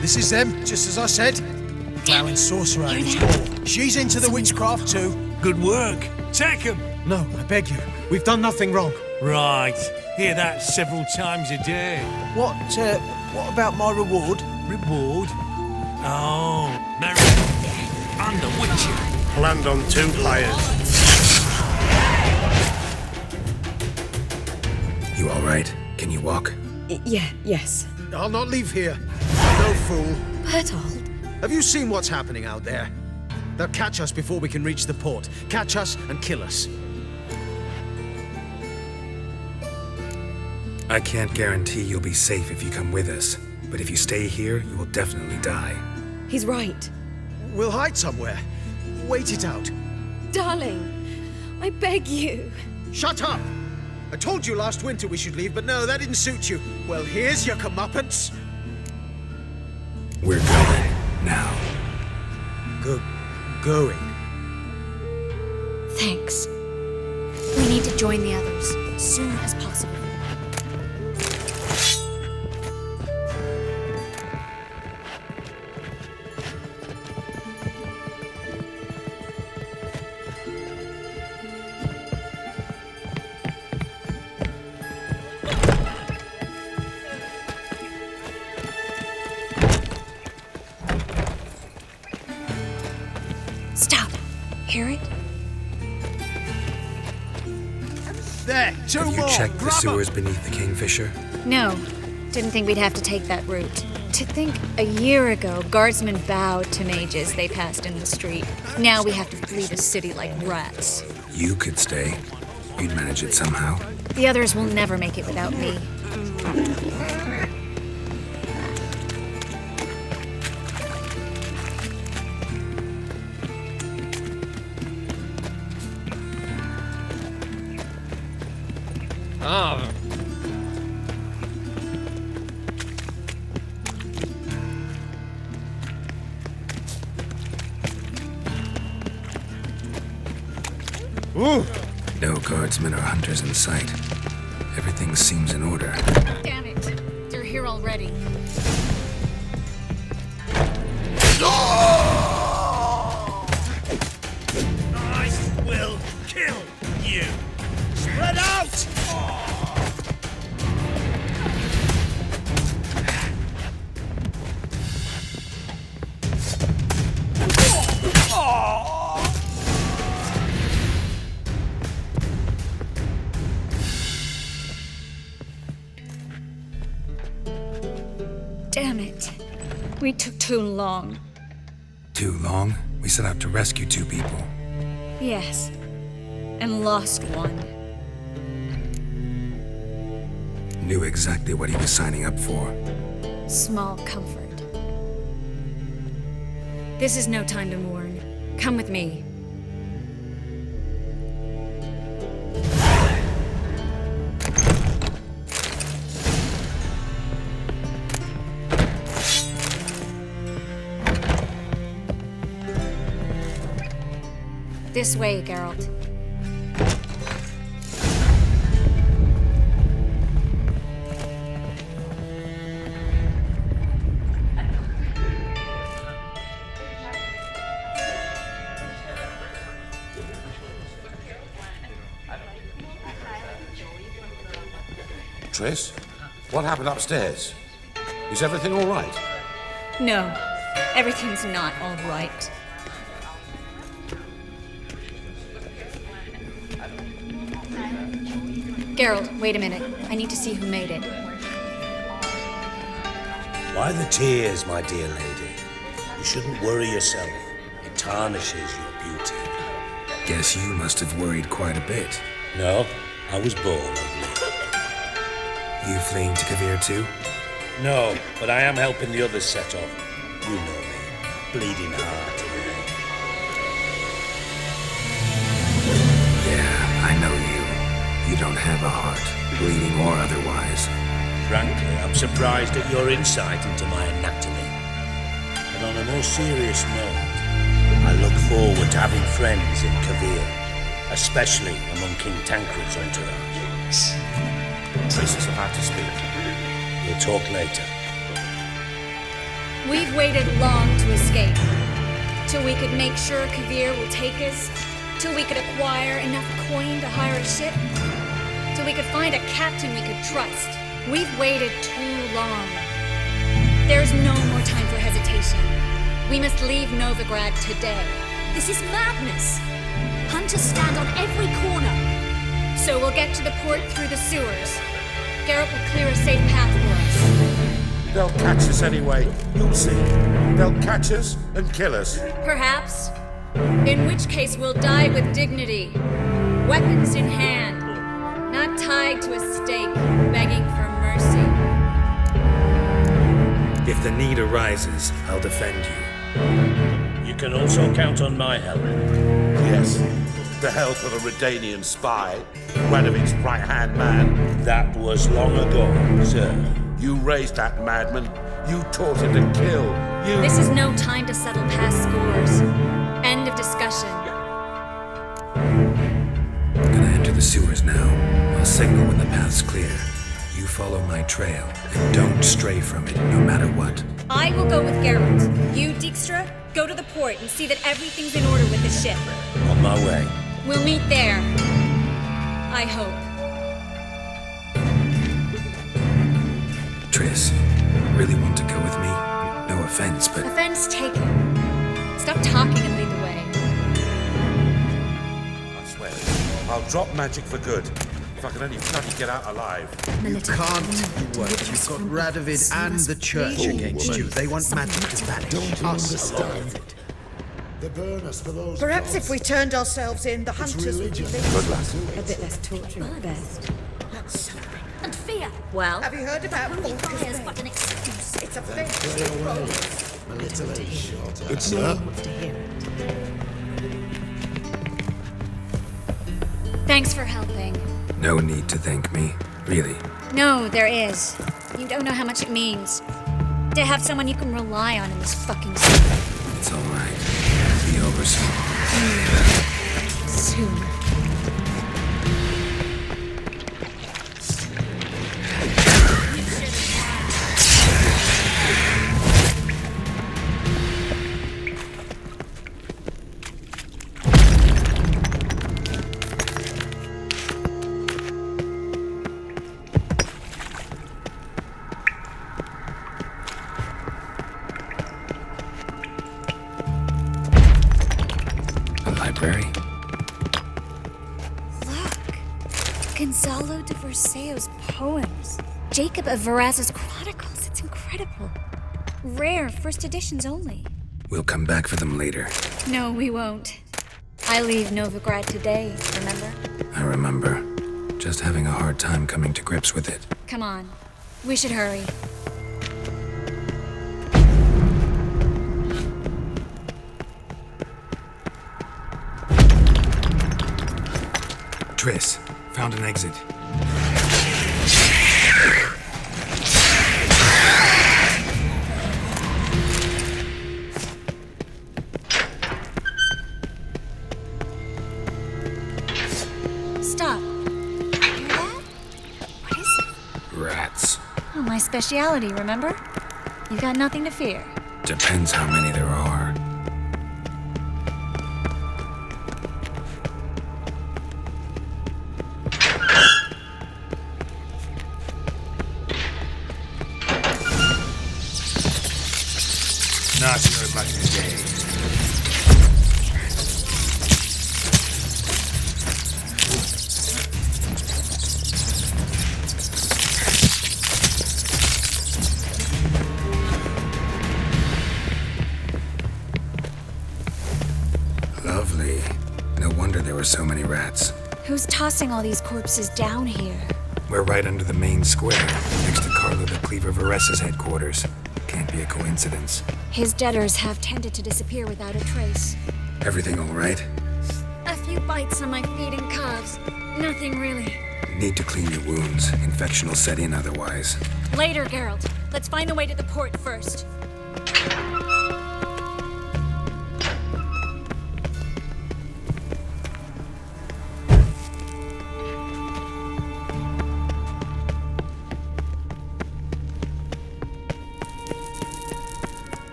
This is them, just as I said. Flowering sorcerer at its core. She's into the witchcraft too. Good work. Take him. No, I beg you. We've done nothing wrong. Right. Hear that several times a day. What about my reward? Reward? Oh, marry and the witcher. Planned on 2 hires. You all right? Can you walk? Yes. I'll not leave here. No fool. Berthold. Have you seen what's happening out there? They'll catch us before we can reach the port. Catch us and kill us. I can't guarantee you'll be safe if you come with us, but if you stay here, you will definitely die. He's right. We'll hide somewhere. Wait it out. Darling, I beg you. Shut up! I told you last winter we should leave, but no, that didn't suit you. Well, here's your comeuppance. We're going now. Going. Thanks. We need to join the others as soon as possible. Stop. Hear it? There, 2 Have you more. checked the Grab 'em. sewers beneath the Kingfisher? No. Didn't think we'd have to take that route. To think a year ago, guardsmen bowed to mages they passed in the street. Now we have to flee the city like rats. You could stay. You'd manage it somehow. The others will never make it without me. No guardsmen or hunters in sight. Everything seems in order. Damn it. They're here already. I will kill you. Spread out! Damn it. We took too long. Too long? We set out to rescue 2 people. Yes. And lost one. Knew exactly what he was signing up for. Small comfort. This is no time to mourn. Come with me. This way, Geralt. Triss, what happened upstairs? Is everything all right? No, everything's not all right. Geralt, wait a minute. I need to see who made it. Why the tears, my dear lady? You shouldn't worry yourself. It tarnishes your beauty. Guess you must have worried quite a bit. No, I was born ugly. You fleeing to Kavir too? No, but I am helping the others set off. You know me. Bleeding heart. Yeah, I know you. You don't have a heart, bleeding or otherwise. Frankly, I'm surprised at your insight into my anatomy. But on a more serious note, I look forward to having friends in Kavir, especially among King Tancred's entourage. Triss is about to speak. We'll talk later. We've waited long to escape. Till we could make sure Kavir will take us? Till we could acquire enough coin to hire a ship? Till we could find a captain we could trust? We've waited too long. There's no more time for hesitation. We must leave Novigrad today. This is madness. Hunters stand on every corner. So we'll get to the port through the sewers. Geralt will clear a safe path for us. They'll catch us anyway. You'll see. They'll catch us and kill us. Perhaps. In which case we'll die with dignity. Weapons in hand. Not tied to a stake, begging for mercy. If the need arises, I'll defend you. You can also count on my help. Yes. The help of a Redanian spy, Radovid's right-hand man. That was long ago, sir. You raised that madman. You taught him to kill. You... This is no time to settle past scores. End of discussion. Gonna enter the sewers now. I'll signal when the path's clear. You follow my trail, and don't stray from it, no matter what. I will go with Geralt. You, Dijkstra, go to the port and see that everything's in order with the ship. On my way. We'll meet there. I hope. Triss, really want to go with me? No offense, but... Offense taken. Stop talking and lead the way. I swear, I'll drop magic for good. If I can only bloody get out alive. You can't work. You've got Radovid and the church against you. They want magic to vanish. Don't you understand? They burn us for those. Perhaps if we turned ourselves in, the hunters would be Good lad. A bit less torture at best. That's something. And fear. Well, Have you heard about fire's but an excuse. It's a fence. A little shorter. It's wants to hear it. Thanks for helping. No need to thank me, really. No, there is. You don't know how much it means. To have someone you can rely on in this fucking city. It's all right. Be over soon. Soon. Gonzalo de Verseo's poems. Jacob of Varaz's chronicles. It's incredible. Rare, first editions only. We'll come back for them later. No, we won't. I leave Novigrad today, remember? I remember. Just having a hard time coming to grips with it. Come on. We should hurry. Triss, found an exit. Stop. Hear that? What is it? Rats. Oh, my speciality, remember? You've got nothing to fear. Depends how many there are. Not your lucky day. Lovely. No wonder there were so many rats. Who's tossing all these corpses down here? We're right under the main square, next to Carlo the Cleaver Vares's headquarters. Can't be a coincidence. His debtors have tended to disappear without a trace. Everything all right? A few bites on my feet and calves. Nothing really. Need to clean your wounds. Infection will set in otherwise. Later, Geralt. Let's find the way to the port first.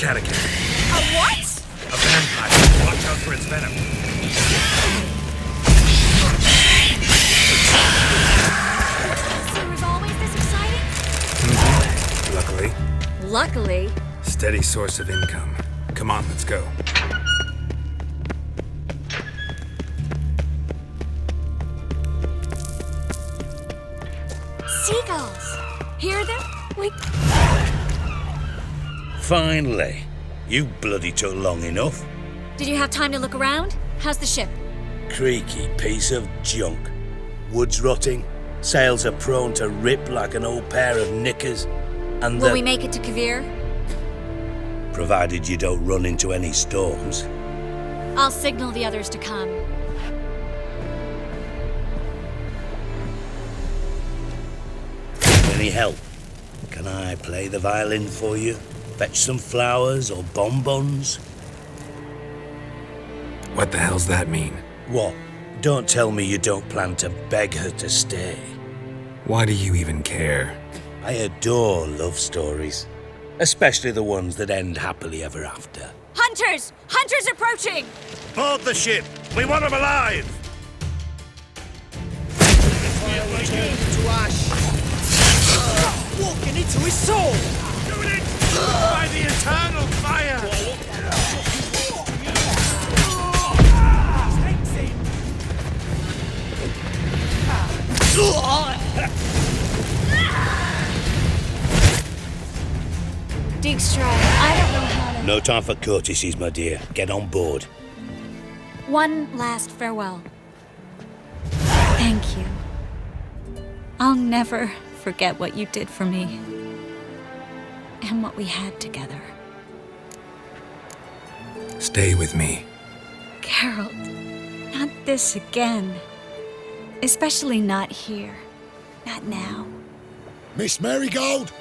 Katakan. A what? A vampire. Watch out for its venom. So was always this exciting? Luckily. Luckily. Steady source of income. Come on, let's go. Seagulls. Hear them? Like... Finally. You bloody took long enough. Did you have time to look around? How's the ship? Creaky piece of junk. Wood's rotting. Sails are prone to rip like an old pair of knickers. And Will we make it to Kavir? Provided you don't run into any storms. I'll signal the others to come. Any help? Can I play the violin for you? Fetch some flowers or bonbons? What the hell's that mean? What? Don't tell me you don't plan to beg her to stay. Why do you even care? I adore love stories. Especially the ones that end happily ever after. Hunters! Hunters approaching! Board the ship! We want them alive! Walking into his soul! Doing it! By the eternal fire! Dijkstra, I don't know how to... No time for courtesies, my dear. Get on board. One last farewell. Thank you. I'll never forget what you did for me. And what we had together. Stay with me. Geralt, not this again. Especially not here. Not now. Miss Marigold,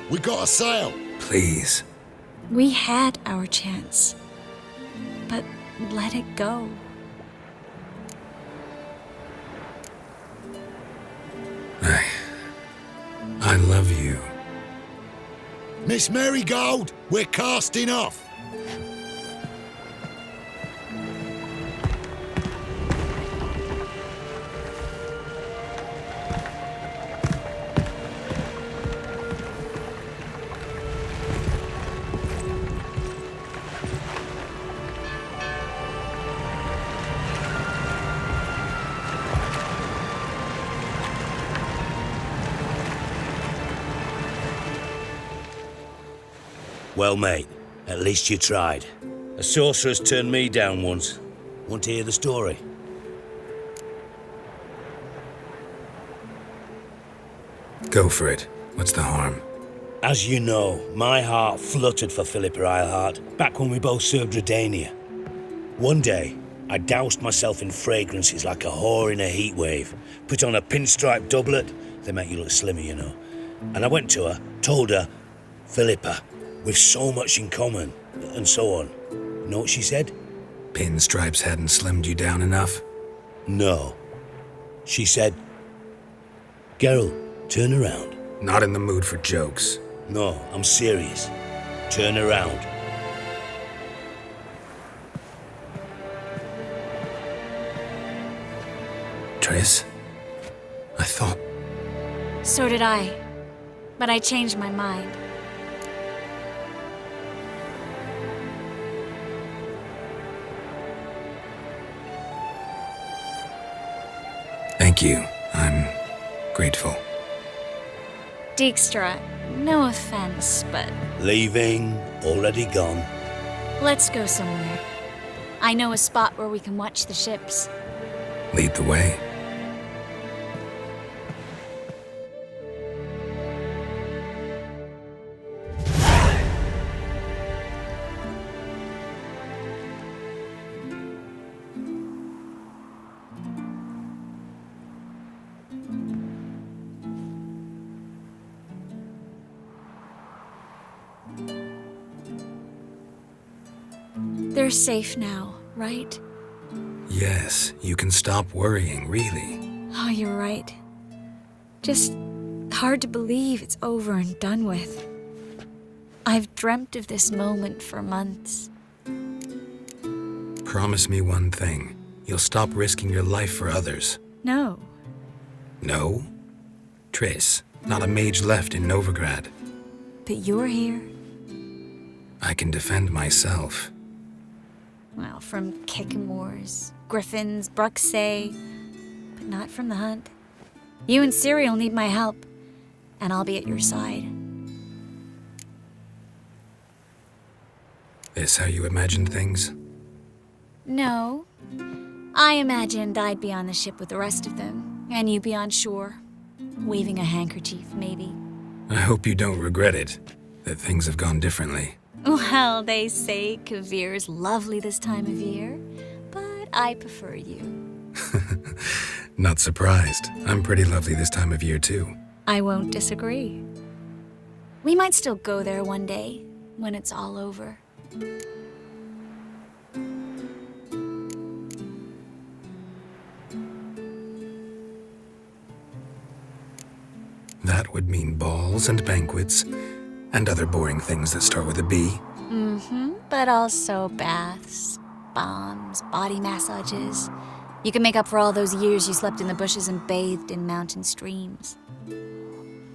we got a sail. Please. We had our chance. But let it go. I love you. Miss Marigold, we're casting off. Well, mate, at least you tried. A sorceress turned me down once. Want to hear the story? Go for it. What's the harm? As you know, my heart fluttered for Philippa Eilhart back when we both served Redania. One day, I doused myself in fragrances like a whore in a heatwave, put on a pinstripe doublet, they make you look slimmer, you know. And I went to her, told her, Philippa, we've so much in common, and so on. You know what she said? Pinstripes hadn't slimmed you down enough? No. She said, Geralt, turn around. Not in the mood for jokes. No, I'm serious. Turn around. Triss? I thought... So did I. But I changed my mind. Thank you. I'm grateful. Dijkstra, no offense, but... Leaving, already gone. Let's go somewhere. I know a spot where we can watch the ships. Lead the way. They're safe now, right? Yes, you can stop worrying, really. Oh, you're right. Just hard to believe it's over and done with. I've dreamt of this moment for months. Promise me one thing. You'll stop risking your life for others. No. No? Triss, not a mage left in Novigrad. But you're here. I can defend myself. Well, from Kickamores, Griffins, Bruxay, but not from the hunt. You and Ciri will need my help, and I'll be at your side. This how you imagined things? No. I imagined I'd be on the ship with the rest of them, and you be on shore, waving a handkerchief, maybe. I hope you don't regret it, that things have gone differently. Well, they say Kavir's lovely this time of year, but I prefer you. Not surprised. I'm pretty lovely this time of year, too. I won't disagree. We might still go there one day, when it's all over. That would mean balls and banquets, and other boring things that start with a B. But also baths, bombs, body massages. You can make up for all those years you slept in the bushes and bathed in mountain streams.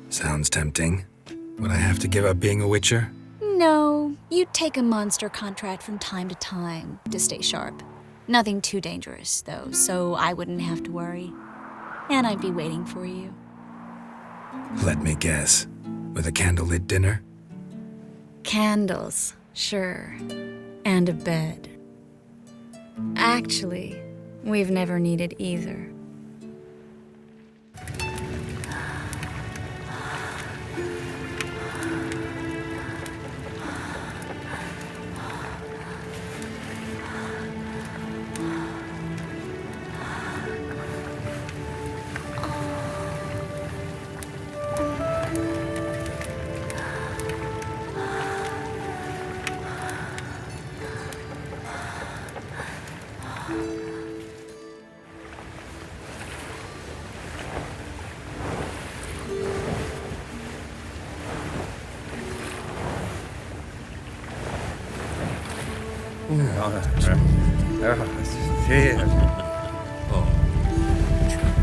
Sounds tempting. Would I have to give up being a witcher? No, you take a monster contract from time to time to stay sharp. Nothing too dangerous, though, so I wouldn't have to worry. And I'd be waiting for you. Let me guess. With a candlelit dinner? Candles, sure. And a bed. Actually, we've never needed either.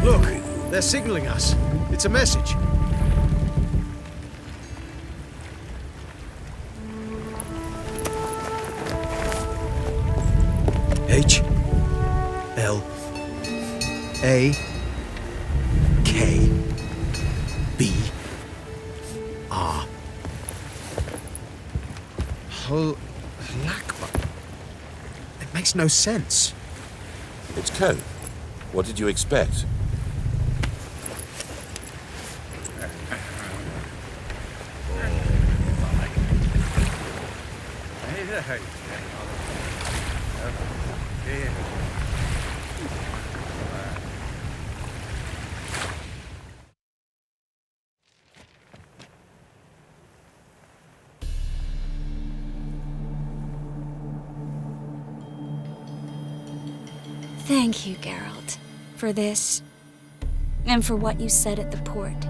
Look, they're signaling us. It's a message. H L A K B R. Lakba. It makes no sense. It's code. What did you expect? Thank you, Geralt, for this, and for what you said at the port.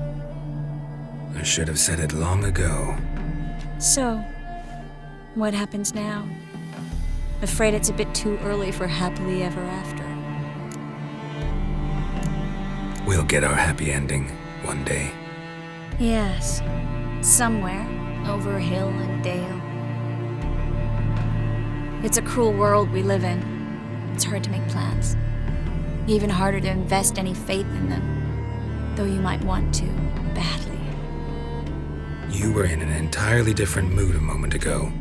I should have said it long ago. So, what happens now? Afraid it's a bit too early for happily ever after. We'll get our happy ending one day. Yes, somewhere, over hill and dale. It's a cruel world we live in. It's hard to make plans. Even harder to invest any faith in them, though you might want to, badly. You were in an entirely different mood a moment ago.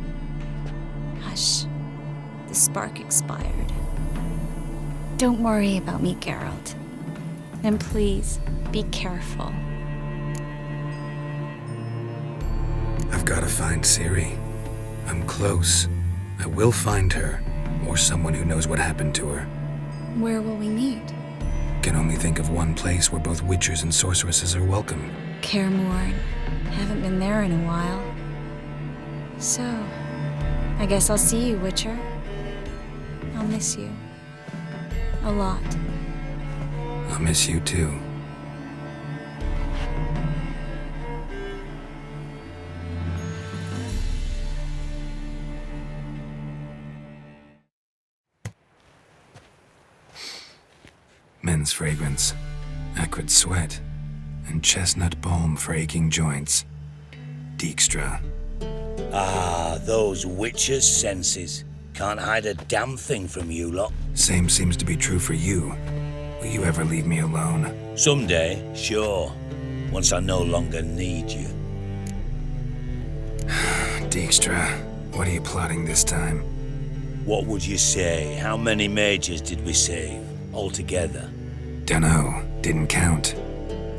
Hush. The spark expired. Don't worry about me, Geralt. And please, be careful. I've got to find Ciri. I'm close. I will find her, or someone who knows what happened to her. Where will we meet? Can only think of one place where both witchers and sorceresses are welcome. Kaer Morhen. Haven't been there in a while. So, I guess I'll see you, Witcher. I'll miss you. A lot. I'll miss you too. fragrance, acrid sweat, and chestnut balm for aching joints. Dijkstra. Ah, those witches' senses. Can't hide a damn thing from you lot. Same seems to be true for you. Will you ever leave me alone? Someday, sure. Once I no longer need you. Dijkstra, what are you plotting this time? What would you say? How many mages did we save, altogether? Dunno, didn't count.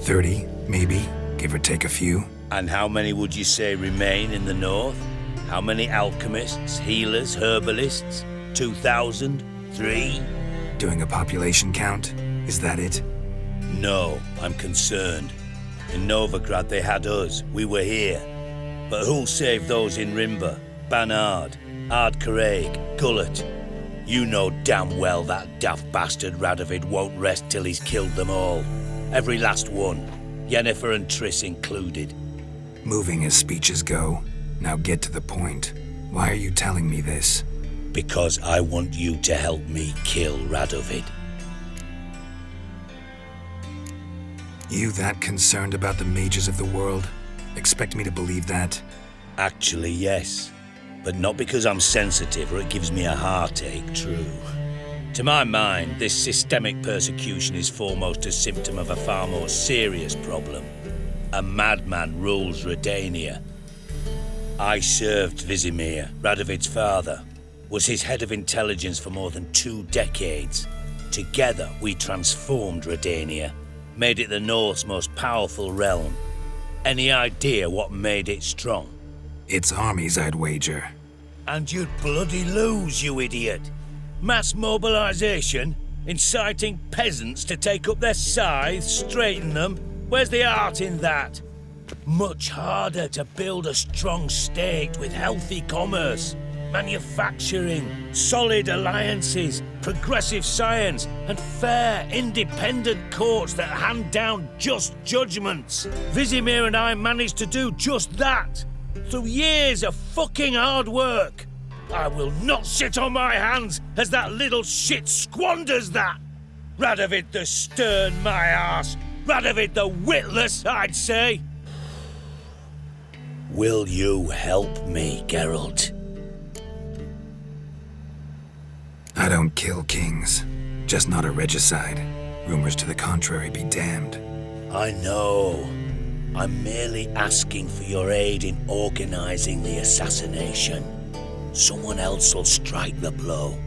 30, maybe, give or take a few. And how many would you say remain in the north? How many alchemists, healers, herbalists? 2,000? 3? Doing a population count? Is that it? No, I'm concerned. In Novigrad they had us, we were here. But who'll save those in Rimba? Banard, Ardcaraig, Gullet? You know damn well that daft bastard Radovid won't rest till he's killed them all. Every last one. Yennefer and Triss included. Moving as speeches go. Now get to the point. Why are you telling me this? Because I want you to help me kill Radovid. You that concerned about the mages of the world? Expect me to believe that? Actually, yes. But not because I'm sensitive or it gives me a heartache, true. To my mind, this systemic persecution is foremost a symptom of a far more serious problem. A madman rules Redania. I served Vizimir, Radovid's father, was his head of intelligence for more than 2 decades. Together, we transformed Redania, made it the North's most powerful realm. Any idea what made it strong? Its armies, I'd wager. And you'd bloody lose, you idiot. Mass mobilization, inciting peasants to take up their scythes, straighten them. Where's the art in that? Much harder to build a strong state with healthy commerce, manufacturing, solid alliances, progressive science, and fair, independent courts that hand down just judgments. Vizimir and I managed to do just that, through years of fucking hard work. I will not sit on my hands as that little shit squanders that. Radovid the stern, my arse. Radovid the witless, I'd say. Will you help me, Geralt? I don't kill kings. Just not a regicide. Rumors to the contrary be damned. I know. I'm merely asking for your aid in organizing the assassination. Someone else will strike the blow.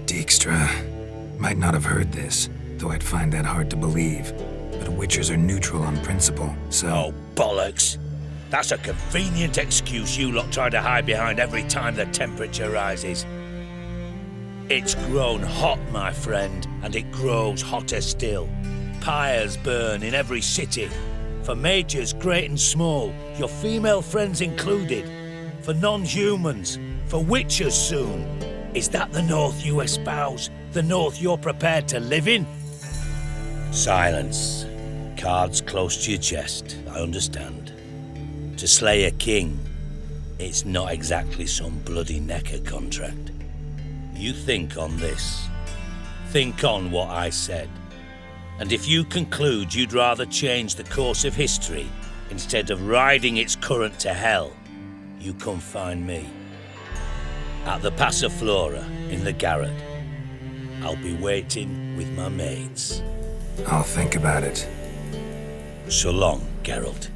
Dijkstra. Might not have heard this, though I'd find that hard to believe. But witchers are neutral on principle, so... Oh, bollocks. That's a convenient excuse you lot try to hide behind every time the temperature rises. It's grown hot, my friend, and it grows hotter still. Pyres burn in every city. For mages, great and small, your female friends included. For non-humans, for witchers soon. Is that the North you espouse? The North you're prepared to live in? Silence. Cards close to your chest, I understand. To slay a king, it's not exactly some bloody necker contract. You think on this. Think on what I said. And if you conclude you'd rather change the course of history instead of riding its current to hell, you come find me. At the Passiflora in the garret. I'll be waiting with my mates. I'll think about it. So long, Geralt.